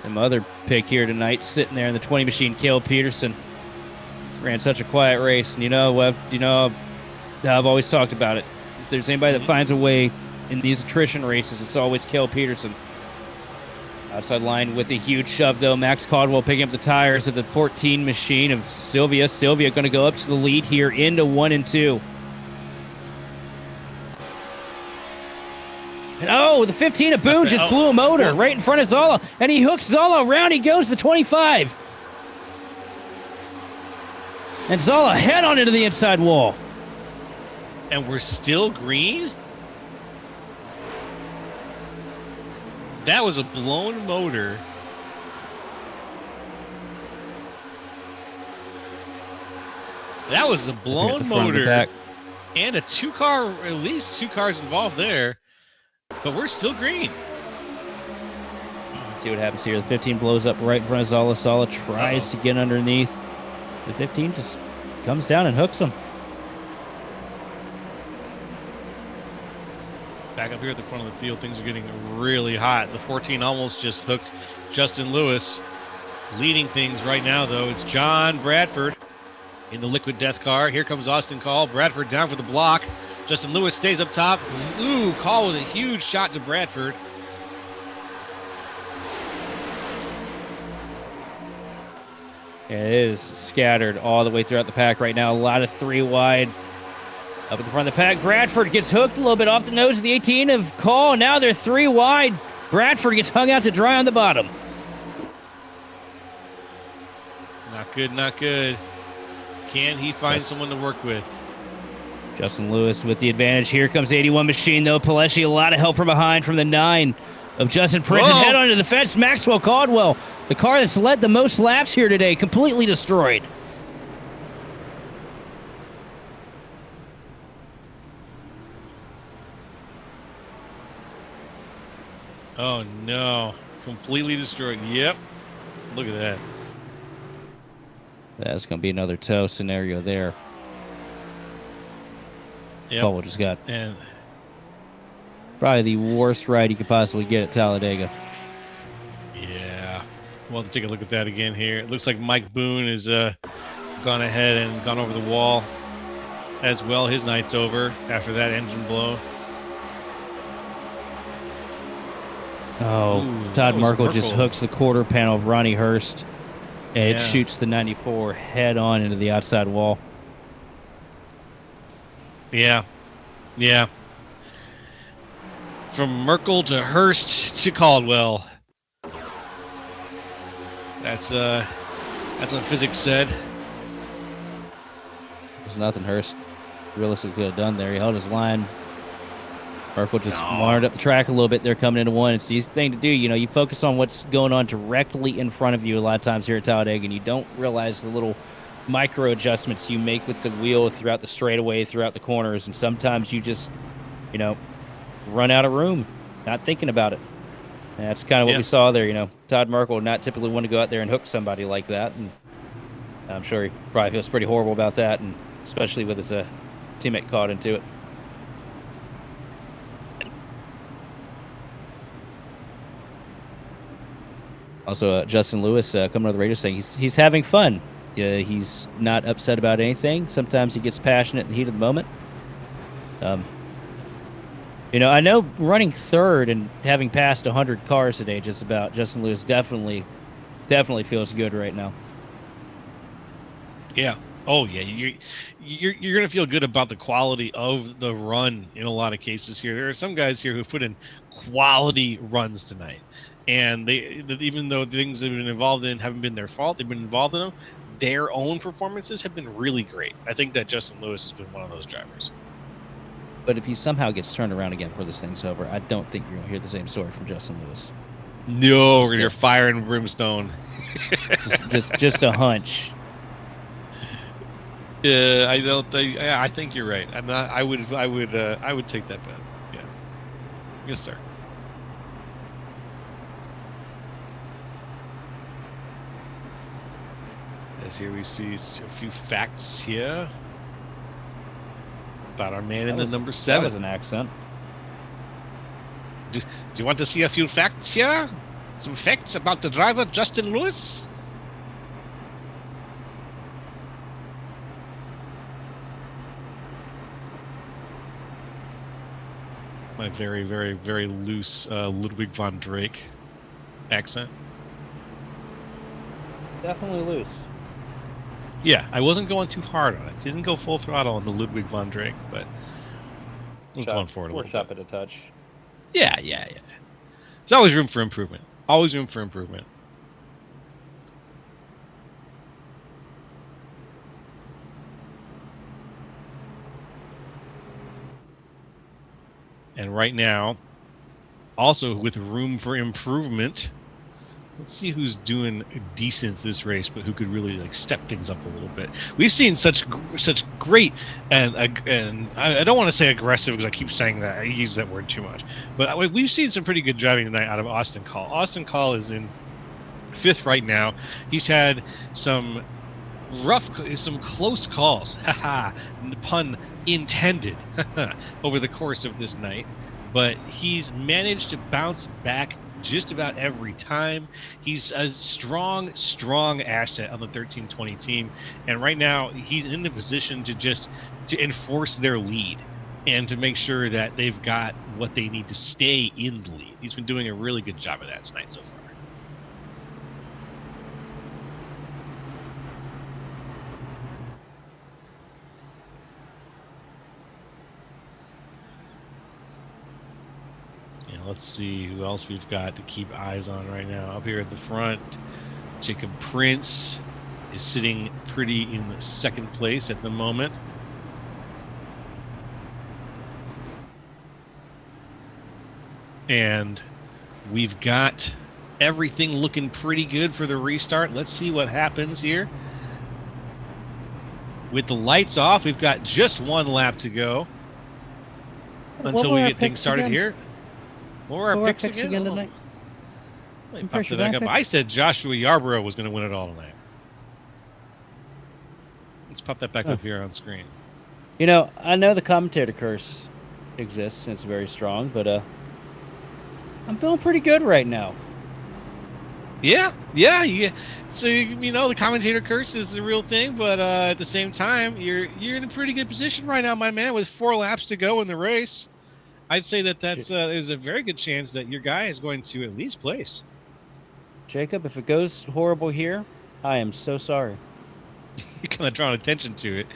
The other pick here tonight, sitting there in the 20 machine, Cale Peterson. Ran such a quiet race. And I've always talked about it. If there's anybody that finds a way in these attrition races, it's always Cale Peterson. Outside line with a huge shove, though. Max Caldwell picking up the tires of the 14 machine of Sylvia. Sylvia going to go up to the lead here into 1 and 2. And the 15 of Boone just blew a motor right in front of Zolla. And he hooks Zolla around. He goes to 25. And Zolla head on into the inside wall. And we're still green? That was a blown motor. That was a blown motor. And a 2-car, at least 2 cars involved there. But we're still green. Let's see what happens here. The 15 blows up right in front of Zolla. Zolla tries to get underneath. The 15 just comes down and hooks him. Back up here at the front of the field, things are getting really hot. The 14 almost just hooked Justin Lewis. Leading things right now, though, it's John Bradford in the Liquid Death car. Here comes Austin Call. Bradford down for the block. Justin Lewis stays up top. Call with a huge shot to Bradford. It is scattered all the way throughout the pack right now. A lot of 3 wide. Up at the front of the pack, Bradford gets hooked a little bit off the nose of the 18 of Call. Now they're 3 wide. Bradford gets hung out to dry on the bottom. Not good, not good. Can he find someone to work with? Justin Lewis with the advantage. Here comes the 81 machine, though. Pilecki, a lot of help from behind from the 9 of Justin Prince. And head onto the fence. Maxwell Caldwell, the car that's led the most laps here today, completely destroyed. Oh, no. Completely destroyed. Yep. Look at that. That's going to be another tow scenario there. Yep. Caldwell just got probably the worst ride you could possibly get at Talladega. Yeah. Well, to take a look at that again here. It looks like Mike Boone has gone ahead and gone over the wall as well. His night's over after that engine blow. Oh, Ooh, Todd that was Merkel just Merkel. hooks the quarter panel of Ronnie Hurst, and it Yeah. shoots the 94 head on into the outside wall. Yeah. Yeah. From Merkel to Hurst to Caldwell. That's what physics said. There's nothing Hurst realistically could have done there. He held his line. Merkel just wandered up the track a little bit. They're coming into one. It's the easy thing to do. You know, you focus on what's going on directly in front of you a lot of times here at Talladega, and you don't realize the little micro adjustments you make with the wheel throughout the straightaway, throughout the corners, and sometimes you just, you know, run out of room, not thinking about it. And that's kind of what we saw there. You know, Todd Merkel not typically want to go out there and hook somebody like that, and I'm sure he probably feels pretty horrible about that, and especially with his teammate caught into it. Also, Justin Lewis coming on the radio saying he's having fun. He's not upset about anything. Sometimes he gets passionate in the heat of the moment. You know, I know running third and having passed 100 cars today, just about, Justin Lewis definitely feels good right now. Yeah. Oh yeah. You're gonna feel good about the quality of the run in a lot of cases here. There are some guys here who've put in quality runs tonight, and they, even though the things they've been involved in haven't been their fault, they've been involved in them. Their own performances have been really great. I think that Justin Lewis has been one of those drivers. But if he somehow gets turned around again before this thing's over, I don't think you're going to hear the same story from Justin Lewis. No, we're gonna fire and brimstone. just a hunch. I don't think. I think you're right. I'm not. I would take that bet. Yeah. Yes, sir. As here we see a few facts here about our man in the number 7. That was an accent. Do you want to see a few facts here? Some facts about the driver, Justin Lewis? It's my very, very, very loose Ludwig von Drake accent. Definitely loose. Yeah, I wasn't going too hard on it. Didn't go full throttle on the Ludwig von Drake, but I was going for it a little Workshop bit. it a touch. Yeah. There's always room for improvement. Always room for improvement. And right now, also with room for improvement, let's see who's doing decent this race, but who could really like step things up a little bit. We've seen such great and I don't want to say aggressive because I keep saying that. I use that word too much. But we've seen some pretty good driving tonight out of Austin Call. Austin Call is in 5th right now. He's had some close calls, haha, pun intended, over the course of this night. But he's managed to bounce back just about every time. He's a strong asset on the 1320 team, and right now he's in the position to enforce their lead and to make sure that they've got what they need to stay in the lead. He's been doing a really good job of that tonight so far. Let's see who else we've got to keep eyes on right now. Up here at the front, Jacob Prince is sitting pretty in the 2nd place at the moment. And we've got everything looking pretty good for the restart. Let's see what happens here. With the lights off, we've got just 1 lap to go until we get things started here. What were our picks again tonight? I said Joshua Yarborough was going to win it all tonight. Let's pop that back up here on screen. You know, I know the commentator curse exists and it's very strong, but I'm feeling pretty good right now. Yeah. So the commentator curse is the real thing, but at the same time, you're in a pretty good position right now, my man, with 4 laps to go in the race. I'd say that there's a very good chance that your guy is going to at least place. Jacob, if it goes horrible here, I am so sorry. You're kind of drawing attention to it.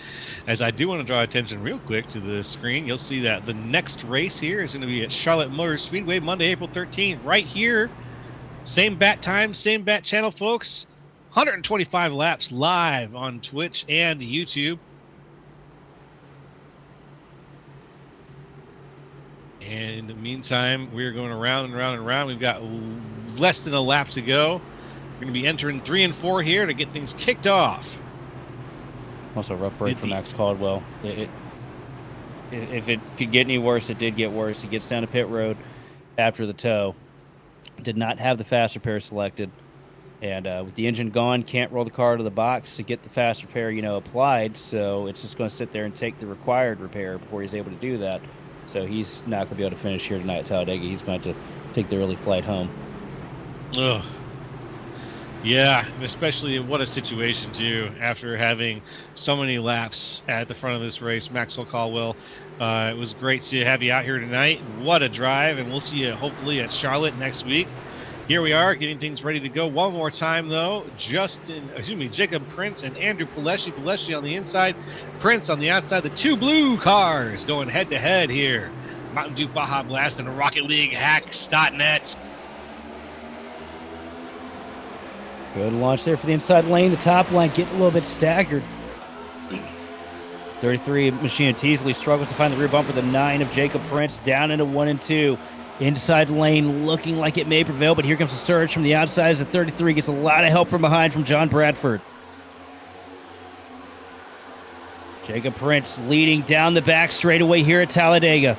As I do want to draw attention real quick to the screen, you'll see that the next race here is going to be at Charlotte Motor Speedway, Monday, April 13th, right here. Same bat time, same bat channel, folks. 125 laps live on Twitch and YouTube. And in the meantime, we're going around and around and around. We've got less than a lap to go. We're going to be entering 3 and 4 here to get things kicked off. Also, a rough break for Max Caldwell. If it could get any worse, it did get worse. He gets down to pit road after the tow. Did not have the fast repair selected. And with the engine gone, can't roll the car to the box to get the fast repair, applied. So it's just going to sit there and take the required repair before he's able to do that. So he's not going to be able to finish here tonight at Talladega. He's going to take the early flight home. Ugh. Yeah, especially what a situation, too, after having so many laps at the front of this race. Maxwell Caldwell, it was great to have you out here tonight. What a drive, and we'll see you hopefully at Charlotte next week. Here we are, getting things ready to go. One more time, though. Jacob Prince and Andrew Pileshi. Pileshi on the inside, Prince on the outside. The two blue cars going head-to-head here. Mountain Dew Baja Blast and Rocket League Hacks.net. Good launch there for the inside lane. The top line getting a little bit staggered. 33 Machine of Teasley struggles to find the rear bumper. The 9 of Jacob Prince down into 1 and 2. Inside lane looking like it may prevail, but here comes a surge from the outside as the 33 gets a lot of help from behind from John Bradford. Jacob Prince leading down the back straightaway here at Talladega.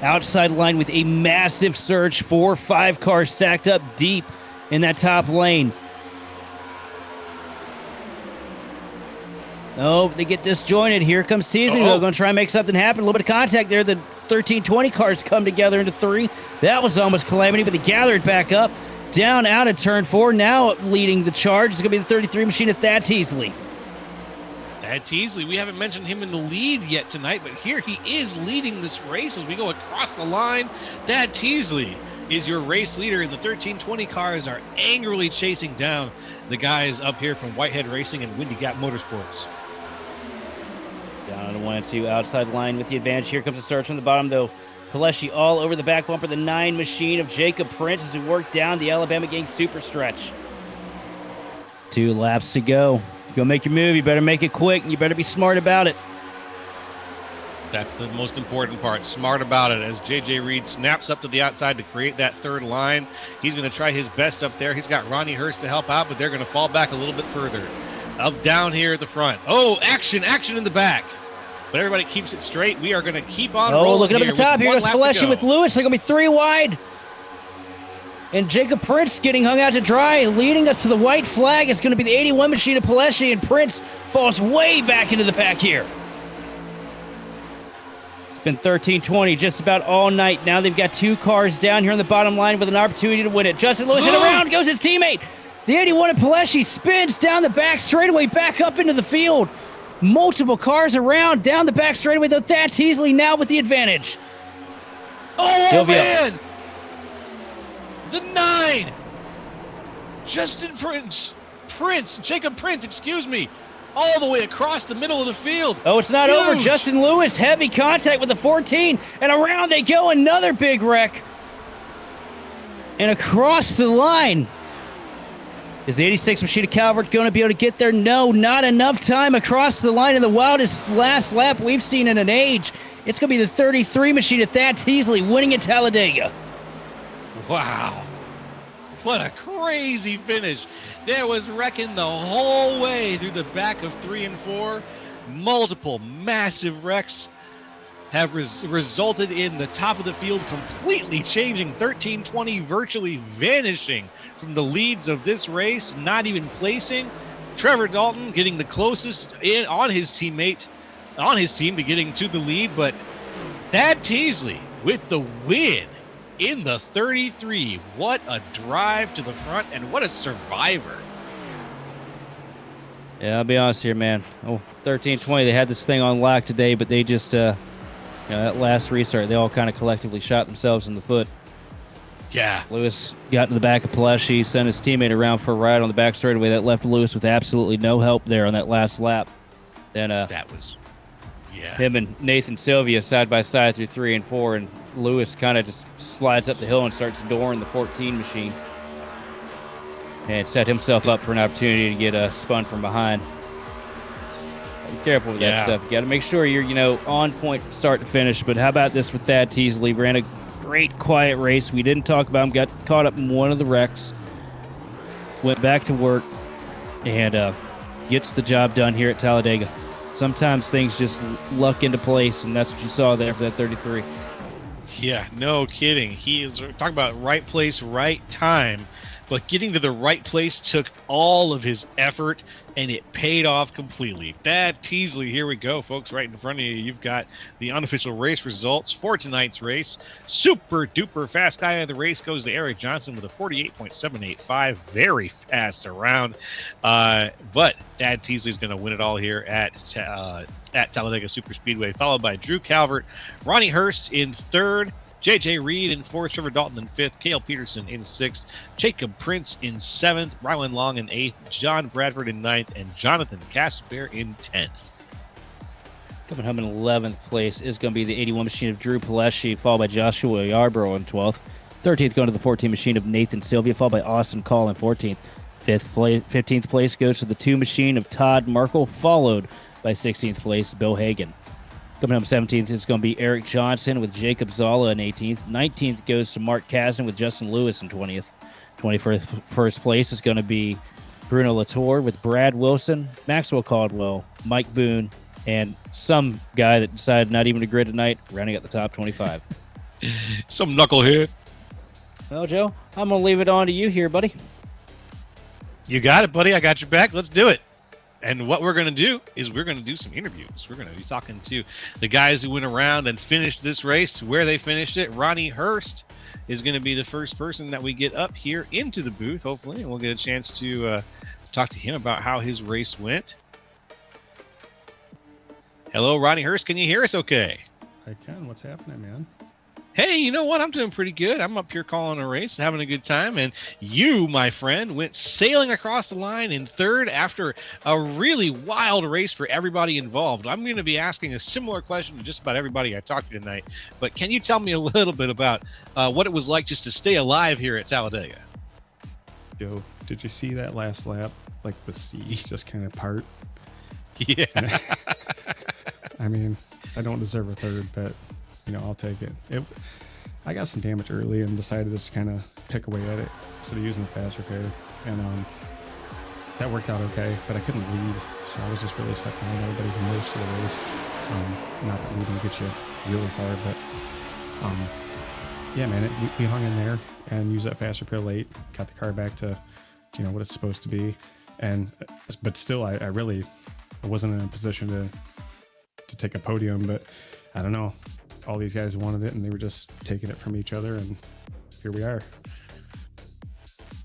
Outside line with a massive surge. 4 or 5 cars stacked up deep in that top lane. Oh, they get disjointed. Here comes Teasley, though. Going to try and make something happen. A little bit of contact there. The 1320 cars come together into 3. That was almost calamity, but they gathered back up. Down out of turn 4. Now leading the charge is going to be the 33 machine of Thad Teasley. Thad Teasley, we haven't mentioned him in the lead yet tonight, but here he is leading this race as we go across the line. Thad Teasley is your race leader, and the 1320 cars are angrily chasing down the guys up here from Whitehead Racing and Windy Gap Motorsports. Down to 1 and 2, outside line with the advantage. Here comes a surge from the bottom, though. Pileshi all over the back bumper. The 9 machine of Jacob Prince as we work down the Alabama Gang super stretch. 2 laps to go. Go make your move. You better make it quick, and you better be smart about it. That's the most important part. Smart about it as J.J. Reed snaps up to the outside to create that third line. He's going to try his best up there. He's got Ronnie Hurst to help out, but they're going to fall back a little bit further. Up down here at the front. Oh, action in the back. But everybody keeps it straight. We are going to keep on rolling. Oh, looking up at the top. Here goes Pileshi with Lewis. They're going to be 3 wide. And Jacob Prince getting hung out to dry. Leading us to the white flag is going to be the 81 machine of Pileshi, and Prince falls way back into the pack here. It's been 13-20 just about all night. Now they've got 2 cars down here on the bottom line with an opportunity to win it. Justin Lewis, and around goes his teammate. The 81 of Pileshi spins down the back straightaway, back up into the field. Multiple cars around, down the back straightaway, though Thad Teasley now with the advantage. Oh, Sylvia. Man! The 9! Justin Jacob Prince, excuse me, all the way across the middle of the field. Oh, it's not Huge. over. Justin Lewis, heavy contact with the 14, and around they go, another big wreck. And across the line. Is the 86 Machine of Calvert going to be able to get there? No, not enough time across the line in the wildest last lap we've seen in an age. It's going to be the 33 Machine of Thad Teasley winning at Talladega. Wow. What a crazy finish. There was wrecking the whole way through the back of 3 and 4. Multiple massive wrecks have resulted in the top of the field completely changing. 13-20 virtually vanishing from the leads of this race, not even placing. Trevor Dalton getting the closest in on his team to getting to the lead, but Thad Teasley with the win in the 33. What a drive to the front, and what a survivor. Yeah, I'll be honest here, man. 13-20, they had this thing on lock today, but they just that last restart, they all kind of collectively shot themselves in the foot. Yeah. Lewis got to the back of Paleshi, sent his teammate around for a ride on the back straightaway. That left Lewis with absolutely no help there on that last lap. Then That was, yeah. him and Nathan Sylvia side by side through 3 and 4, and Lewis kind of just slides up the hill and starts dooring the 14 machine and set himself up for an opportunity to get spun from behind. Be careful with that stuff. You got to make sure you're, on point from start to finish. But how about this with Thad Teasley? Ran a great quiet race. We didn't talk about him. Got caught up in one of the wrecks. Went back to work and gets the job done here at Talladega. Sometimes things just luck into place, and that's what you saw there for that 33. Yeah, no kidding. He is talking about right place, right time. But getting to the right place took all of his effort, and it paid off completely. Thad Teasley, here we go, folks. Right in front of you, you've got the unofficial race results for tonight's race. Super duper fast guy of the race goes to Eric Johnson with a 48.785. Very fast around. But Thad Teasley's going to win it all here at Talladega Superspeedway, followed by Drew Calvert, Ronnie Hurst in third, J.J. Reed in fourth, Trevor Dalton in fifth, Cale Peterson in sixth, Jacob Prince in seventh, Rylan Long in eighth, John Bradford in ninth, and Jonathan Casper in 10th. Coming home in 11th place is going to be the 81 machine of Drew Paleshi, followed by Joshua Yarborough in 12th. 13th going to the 14 machine of Nathan Sylvia, followed by Austin Call in 14th. 15th place goes to the 2 machine of Todd Markle, followed by 16th place Bill Hagan. Coming up 17th is going to be Eric Johnson with Jacob Zala in 18th. 19th goes to Mark Kazan with Justin Lewis in 20th. 21st place is going to be Bruno Latour with Brad Wilson, Maxwell Caldwell, Mike Boone, and some guy that decided not even to grid tonight, rounding out the top 25. Some knucklehead. Well, Joe, I'm going to leave it on to you here, buddy. You got it, buddy. I got your back. Let's do it. And what we're going to do is we're going to do some interviews. We're going to be talking to the guys who went around and finished this race, where they finished it. Ronnie Hurst is going to be the first person that we get up here into the booth, hopefully, and we'll get a chance to talk to him about how his race went. Hello, Ronnie Hurst. Can you hear us okay? I can. What's happening, man? Hey, you know what? I'm doing pretty good. I'm up here calling a race, having a good time. And you, my friend, went sailing across the line in third after a really wild race for everybody involved. I'm going to be asking a similar question to just about everybody I talked to tonight. But can you tell me a little bit about what it was like just to stay alive here at Talladega? Yo, did you see that last lap? Like the seas just kind of part. Yeah. I mean, I don't deserve a third, but I'll take it. I got some damage early and decided to just kind of pick away at it instead of using the fast repair, and that worked out okay. But I couldn't lead, so I was just really stuck behind everybody for most of the race. Not that leading gets you really far, but yeah, man, we hung in there and used that fast repair late, got the car back to what it's supposed to be, but still, I wasn't in a position to take a podium, but I don't know. All these guys wanted it, and they were just taking it from each other, and here we are.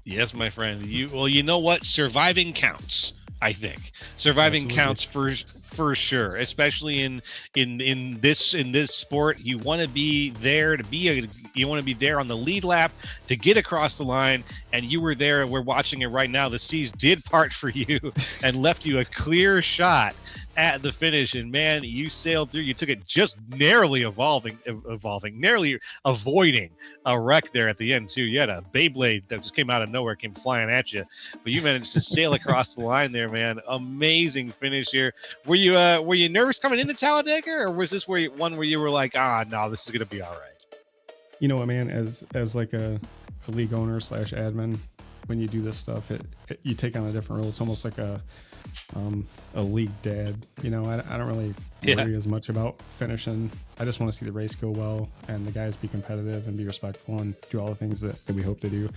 Yes, my friend. You know what? Surviving counts. I think surviving counts for sure, especially in this sport. You want to be there you want to be there on the lead lap to get across the line, and you were there. We're watching it right now. The seas did part for you and left you a clear shot at the finish, and man, you sailed through. You took it just narrowly narrowly avoiding a wreck there at the end too. You had a Beyblade that just came out of nowhere, came flying at you, but you managed to sail across the line there, man. Amazing finish here. Were you nervous coming into Talladega, or was this where you were like, no, this is gonna be all right? You know what, man? As like a league owner / admin, when you do this stuff, you take on a different role. It's almost like a league dad. I don't really worry as much about finishing. I just want to see the race go well and the guys be competitive and be respectful and do all the things that we hope to do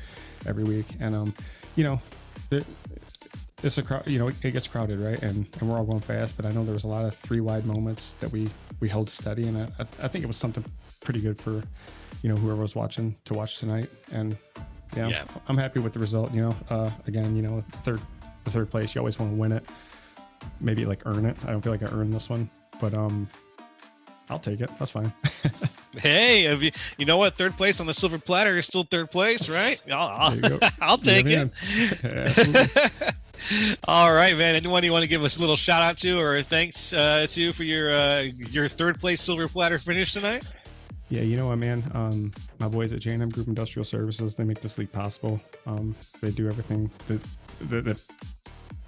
every week. And it's a crowd. It gets crowded, right? And we're all going fast. But I know there was a lot of 3 wide moments that we held steady, and I think it was something pretty good for whoever was watching to watch tonight. And yeah. I'm happy with the result. Again, the third place, you always want to win it, maybe like earn it. I don't feel like I earned this one, but I'll take it. That's fine. Hey, if you know what? Third place on the silver platter is still third place, right? There you go. I'll take Yeah, it. man. Absolutely. All right, man. Anyone you want to give us a little shout out to or thanks to for your third place silver platter finish tonight? Yeah, you know what, man? My boys at J&M Group Industrial Services, they make this league possible. They do everything that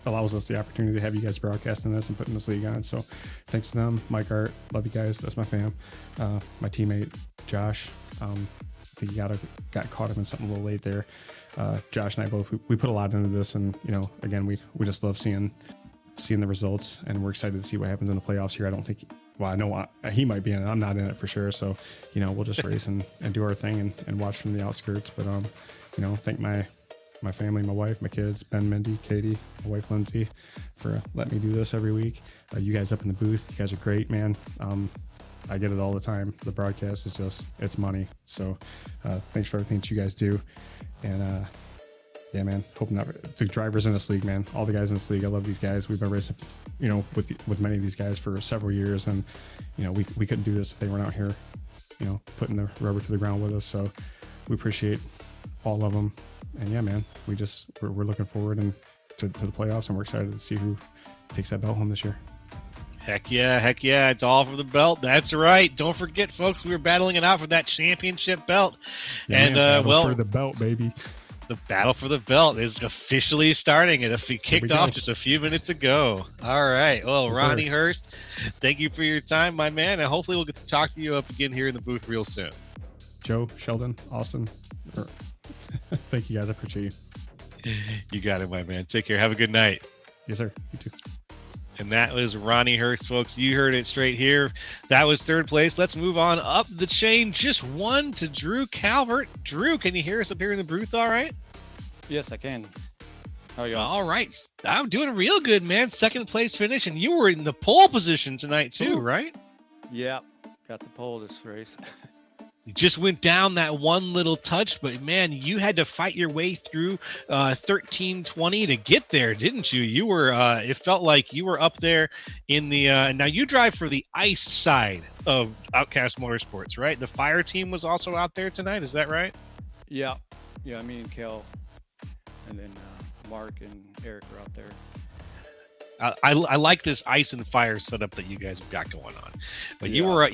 allows us the opportunity to have you guys broadcasting this and putting this league on. So thanks to them. Mike Art, love you guys. That's my fam. My teammate, Josh. I think he got caught up in something a little late there. Josh and I both, we put a lot into this, and, you know, again, we just love seeing the results, and we're excited to see what happens in the playoffs here. I don't think, well, I know he might be in it. I'm not in it for sure. So, you know, we'll just race and do our thing and watch from the outskirts. But, you know, thank my family, my wife, my kids, Ben, Mindy, Katie, my wife, Lindsay, for letting me do this every week. You guys up in the booth, you guys are great, man. I get it all the time. The broadcast is just, it's money. So thanks for everything that you guys do. And yeah, man, hoping that the drivers in this league, man, all the guys in this league, I love these guys. We've been racing, you know, with many of these guys for several years, and, you know, we couldn't do this if they weren't out here, you know, putting the rubber to the ground with us. So we appreciate all of them. And yeah, man, we're looking forward to the playoffs, and we're excited to see who takes that belt home this year. Heck yeah. It's all for the belt. That's right. Don't forget, folks, we were battling it out for that championship belt. Yeah, and man, well, for the belt, baby. The battle for the belt is officially starting. It kicked off just a few minutes ago. All right. Well, Yes, Ronnie sir. Hurst, thank you for your time, my man. And hopefully we'll get to talk to you up again here in the booth real soon. Joe, Sheldon, Austin, thank you guys. I appreciate you. You got it, my man. Take care. Have a good night. Yes, sir. You too. And that was Ronnie Hurst, folks. You heard it straight here. That was third place. Let's move on up the chain. Just one to Drew Calvert. Drew, can you hear us up here in the booth all right? Yes, I can. How are you? All right. I'm doing real good, man. Second place finish, and you were in the pole position tonight too, Ooh. right? Yeah, got the pole this race. You just went down that one little touch, but man, you had to fight your way through 1320 to get there, didn't you? You were it felt like you were up there in the now you drive for the ice side of Outcast Motorsports, right? The fire team was also out there tonight, is that right? Yeah, me and Kel, and then Mark and Eric are out there. I like this ice and fire setup that you guys have got going on, but Yeah.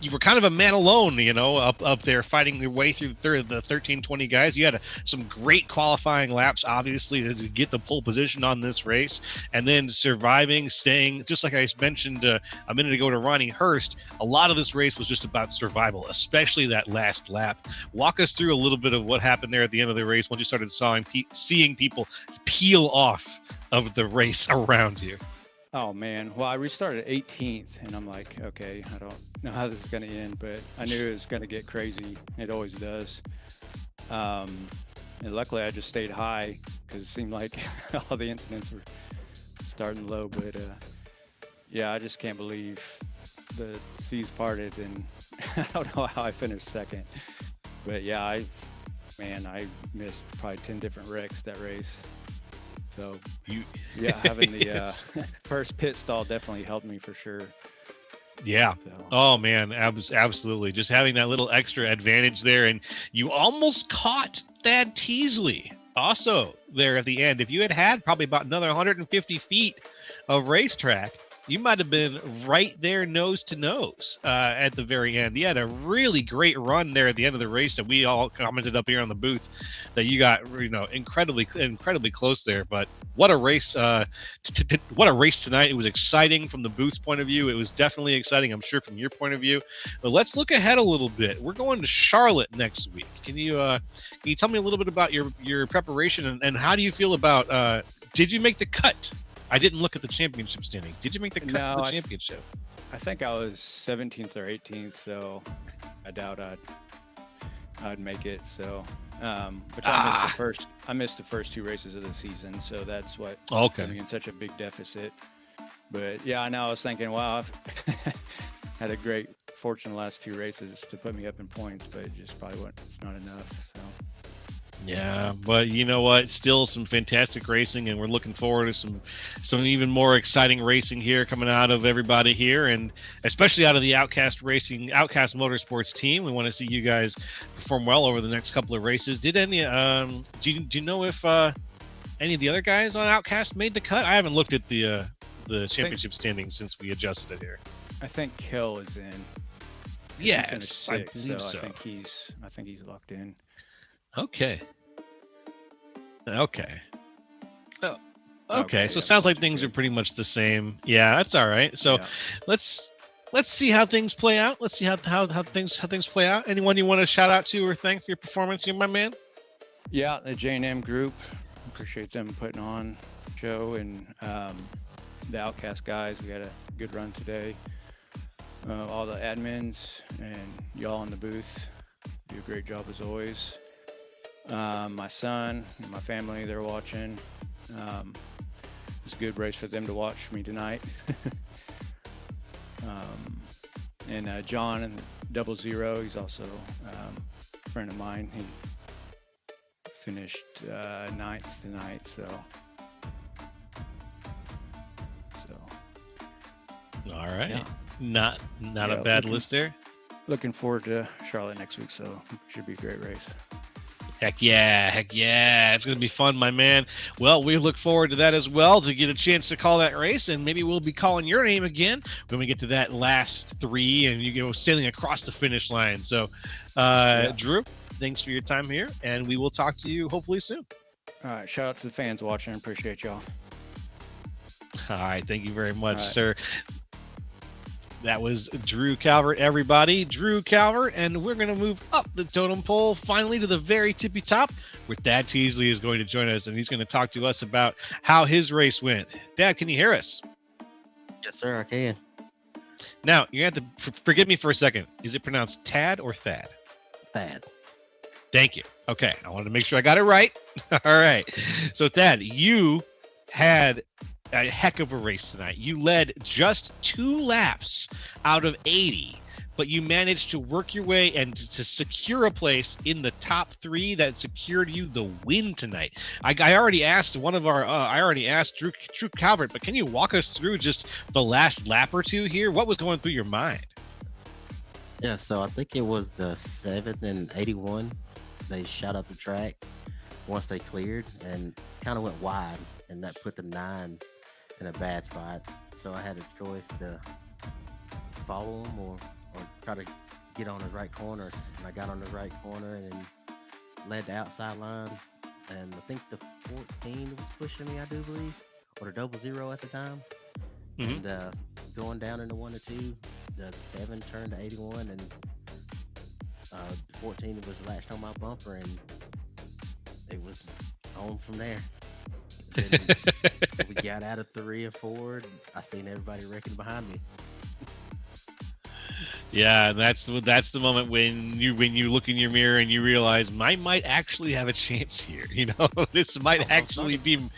you were kind of a man alone, you know, up there fighting your way through the 1320 guys. You had some great qualifying laps, obviously, to get the pole position on this race, and then surviving, staying. Just like I mentioned a minute ago to Ronnie Hurst, a lot of this race was just about survival, especially that last lap. Walk us through a little bit of what happened there at the end of the race once you started seeing people peel off of the race around you. Oh man, well I restarted 18th, and I'm like, okay, I don't know how this is going to end, but I knew it was going to get crazy. It always does. And luckily I just stayed high because it seemed like all the incidents were starting low. But yeah, I just can't believe the seas parted, and I don't know how I finished second. But yeah, I missed probably 10 different wrecks that race. So yeah, having the Yes. first pit stall definitely helped me for sure. Yeah. So, Oh man, absolutely. Just having that little extra advantage there, and you almost caught Thad Teasley also there at the end. If you had probably about another 150 feet of racetrack, you might have been right there nose to nose at the very end. You had a really great run there at the end of the race that we all commented up here on the booth that you got, you know, incredibly close there. But what a race! What a race tonight! It was exciting from the booth's point of view. It was definitely exciting, I'm sure, from your point of view. But let's look ahead a little bit. We're going to Charlotte next week. Can you tell me a little bit about your preparation and how do you feel about? Did you make the cut? I didn't look at the championship standings. Did you make the cut No, for the championship? I think I was 17th or 18th, so I doubt I'd make it. So, which I missed the first two races of the season, so that's what put me in such a big deficit. But yeah, I know I was thinking, wow, I've had a great fortune the last two races to put me up in points, but it just probably it's not enough. So Yeah, but you know what? Still some fantastic racing, and we're looking forward to some even more exciting racing here coming out of everybody here, and especially out of the Outcast Motorsports team. We want to see you guys perform well over the next couple of races. Did any do you know if any of the other guys on Outcast made the cut? I haven't looked at the championship standings since we adjusted it here. I think Kel is in. He Yes, finished I sixth, believe so. I think he's locked in. Okay. Okay. Oh, okay. Okay, So it yeah, sounds like that's things are good. pretty much the same. Yeah, that's all right. So Yeah. let's see how things play out. Let's see how things play out. Anyone you want to shout out to or thank for your performance here, my man? Yeah, the J&M group. Appreciate them putting on show, and the Outcast guys. We had a good run today. All the admins and y'all in the booth do a great job as always. My son and my family, they're watching. It's a good race for them to watch me tonight. And John and 00, he's also a friend of mine. He finished ninth tonight, so All right. Yeah. Not Yeah, a bad looking- list there. looking forward to Charlotte next week, so should be a great race. Heck yeah. It's going to be fun, my man. Well, we look forward to that as well, to get a chance to call that race, and maybe we'll be calling your name again when we get to that last three and you go sailing across the finish line. So, Drew, thanks for your time here, and we will talk to you hopefully soon. All right, shout out to the fans watching. Appreciate y'all. All right. Thank you very much, All right. sir. That was Drew Calvert, everybody. Drew Calvert, and we're going to move up the totem pole finally to the very tippy top, where Dad Teasley is going to join us, and he's going to talk to us about how his race went. Dad, can you hear us? Yes, sir, I can. Now, you have to forgive me for a second. Is it pronounced Tad or Thad? Bad. Thank you. Okay, I wanted to make sure I got it right. All right. So, Thad, you had a heck of a race tonight. You led just 2 laps out of 80, but you managed to work your way and to secure a place in the top 3 that secured you the win tonight. I already asked one of our, I already asked Drew Calvert, but can you walk us through just the last lap or two here? What was going through your mind? Yeah, so I think it was the 7 and 81. They shot up the track once they cleared and kind of went wide, and that put the 9 in a bad spot. So I had a choice to follow him or try to get on the right corner. And I got on the right corner and led the outside line. And I think the 14 was pushing me, I do believe, or the 00 at the time. Mhm. And going down into 1 or 2, the 7 turned to 81, and 14 was latched on my bumper, and it was on from there. Then we got out of 3 and 4. And I seen everybody wrecking behind me. Yeah, and that's the moment when you look in your mirror and you realize I might actually have a chance here. You know, this might actually be.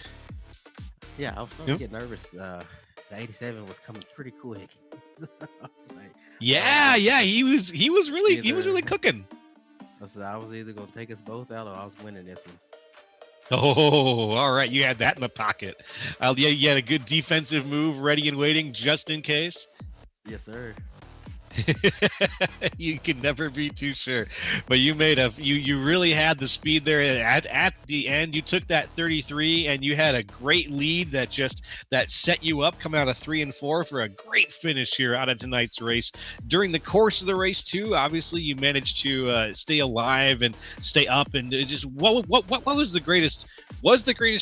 Yeah, I was starting to get nervous. The 87 was coming pretty quick. So I was like, Yeah, he was really cooking. I was either gonna take us both out or I was winning this one. Oh, all right. You had that in the pocket. Yeah, you had a good defensive move ready and waiting just in case. Yes, sir. You can never be too sure, but you really had the speed there at the end. You took that 33 and you had a great lead that set you up coming out of 3 and 4 for a great finish here out of tonight's race. During the course of the race too, obviously you managed to stay alive and stay up, and just what was the greatest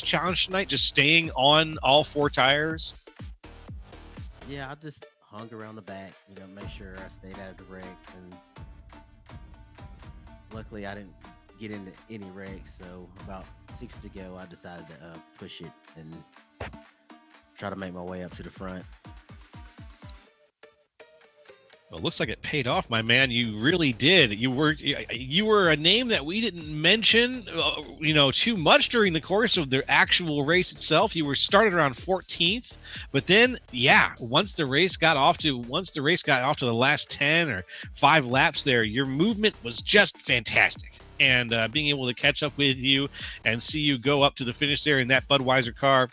challenge tonight? Just staying on all 4 tires. Yeah, I just hung around the back, make sure I stayed out of the wrecks, and luckily I didn't get into any wrecks. So about 6 to go, I decided to push it and try to make my way up to the front. Well, it looks like it paid off, my man. You really did. You were a name that we didn't mention, too much during the course of the actual race itself. You were started around 14th, but then, once the race got off to the last 10 or 5 laps there, your movement was just fantastic. and being able to catch up with you and see you go up to the finish there in that Budweiser car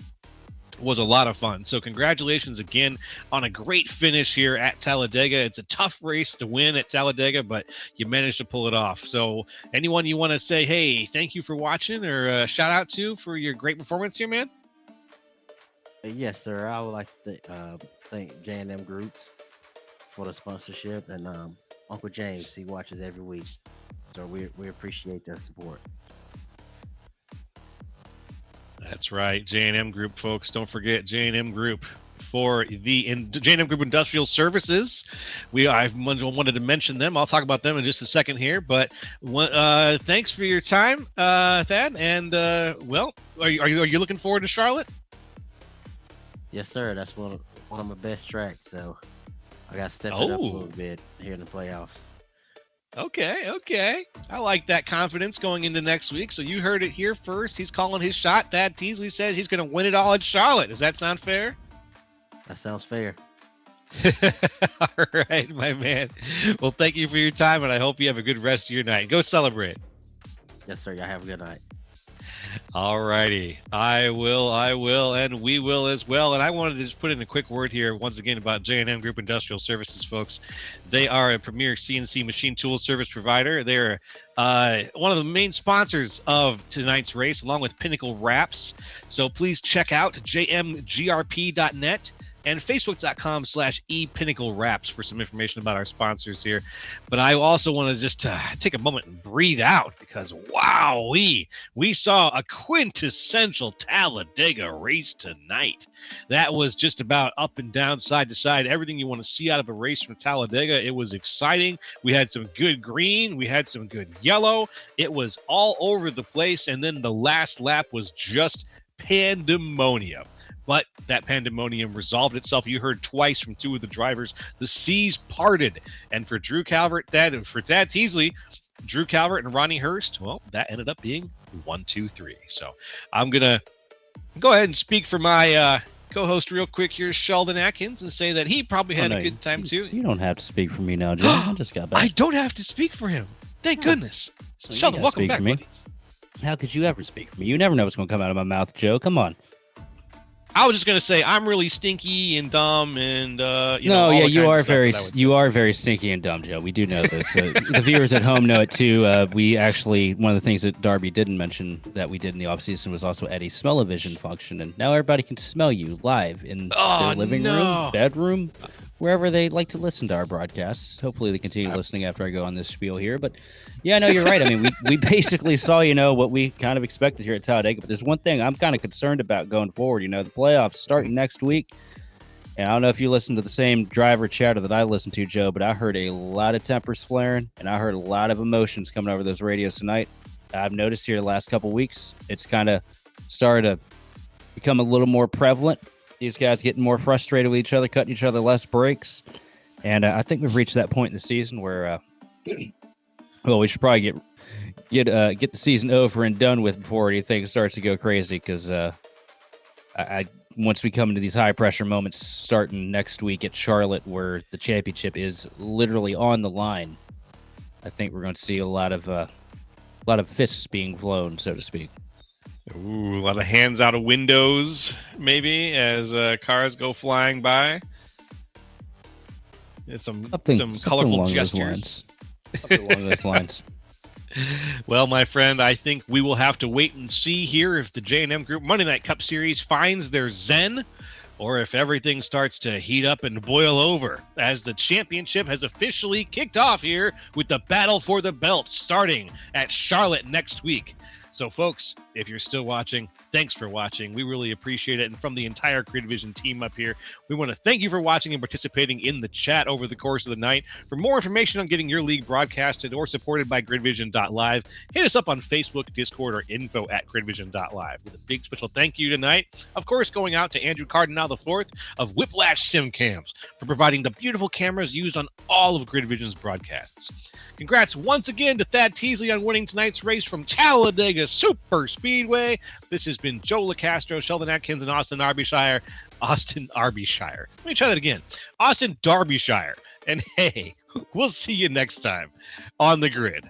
was a lot of fun. So congratulations again on a great finish here at Talladega. It's a tough race to win at Talladega, but you managed to pull it off. So anyone you want to say, hey, thank you for watching, or shout out to for your great performance here, man? Yes, sir. I would like to thank J&M Groups for the sponsorship, and Uncle James, he watches every week. So we appreciate their support. That's right, J&M Group, folks. Don't forget J&M Group for the J&M Group Industrial Services. I wanted to mention them. I'll talk about them in just a second here. But thanks for your time, Thad. And well, are you looking forward to Charlotte? Yes, sir. That's one of my best tracks. So I got to step it up a little bit here in the playoffs. Okay. I like that confidence going into next week. So you heard it here first. He's calling his shot. Thad Teasley says he's going to win it all at Charlotte. Does that sound fair? That sounds fair. All right, my man. Well, thank you for your time, and I hope you have a good rest of your night. Go celebrate. Yes, sir. Y'all have a good night. All righty. I will, and we will as well. And I wanted to just put in a quick word here once again about J&M Group Industrial Services, folks. They are a premier CNC machine tool service provider. They're one of the main sponsors of tonight's race, along with Pinnacle Wraps. So please check out jmgrp.net and facebook.com/epinnaclewraps for some information about our sponsors here. But I also want to just take a moment and breathe out, because wow, we saw a quintessential Talladega race tonight. That was just about up and down, side to side, everything you want to see out of a race from Talladega. It was exciting. We had some good green, we had some good yellow. It was all over the place, and then the last lap was just pandemonium. But that pandemonium resolved itself. You heard twice from two of the drivers. The seas parted. And for Drew Calvert, for Thad Teasley, Drew Calvert and Ronnie Hurst, well, that ended up being 1, 2, 3. So I'm going to go ahead and speak for my co-host real quick here, Sheldon Atkins, and say that he probably had a good time too. You don't have to speak for me now, Joe. I just got back. I don't have to speak for him. Thank goodness. So Sheldon, welcome back, buddy. How could you ever speak for me? You never know what's going to come out of my mouth, Joe. Come on. I was just gonna say I'm really stinky and dumb, and you are very stinky and dumb, Joe. We do know this. The viewers at home know it too. We actually, one of the things that Darby didn't mention that we did in the off season was also add a smell-o-vision function, and now everybody can smell you live in their living room, bedroom, wherever they like to listen to our broadcasts. Hopefully, they continue listening after I go on this spiel here. But yeah, no, you're right. I mean, we basically saw, what we kind of expected here at Talladega. But there's one thing I'm kind of concerned about going forward. The playoffs starting next week. And I don't know if you listen to the same driver chatter that I listen to, Joe, but I heard a lot of tempers flaring, and I heard a lot of emotions coming over those radios tonight. I've noticed here the last couple of weeks, it's kind of started to become a little more prevalent. These guys getting more frustrated with each other, cutting each other less breaks. And I think we've reached that point in the season where, well, we should probably get the season over and done with before anything starts to go crazy. Because once we come into these high pressure moments starting next week at Charlotte, where the championship is literally on the line, I think we're going to see a lot of fists being flown, so to speak. Ooh, a lot of hands out of windows, maybe, as cars go flying by. Some colorful gestures. Something along those lines. Well, my friend, I think we will have to wait and see here if the J&M Group Monday Night Cup Series finds their zen, or if everything starts to heat up and boil over, as the championship has officially kicked off here with the battle for the belt starting at Charlotte next week. So, folks, if you're still watching, thanks for watching. We really appreciate it. And from the entire Grid Vision team up here, we want to thank you for watching and participating in the chat over the course of the night. For more information on getting your league broadcasted or supported by gridvision.live, hit us up on Facebook, Discord, or info@gridvision.live. With a big special thank you tonight, of course, going out to Andrew Cardinal IV of Whiplash SimCams for providing the beautiful cameras used on all of Grid Vision's broadcasts. Congrats once again to Thad Teasley on winning tonight's race from Talladega Superspeedway. This has been Joe LaCastro, Sheldon Atkins, and Austin Darbyshire. Let me try that again. Austin Darbyshire. And hey, we'll see you next time on the grid.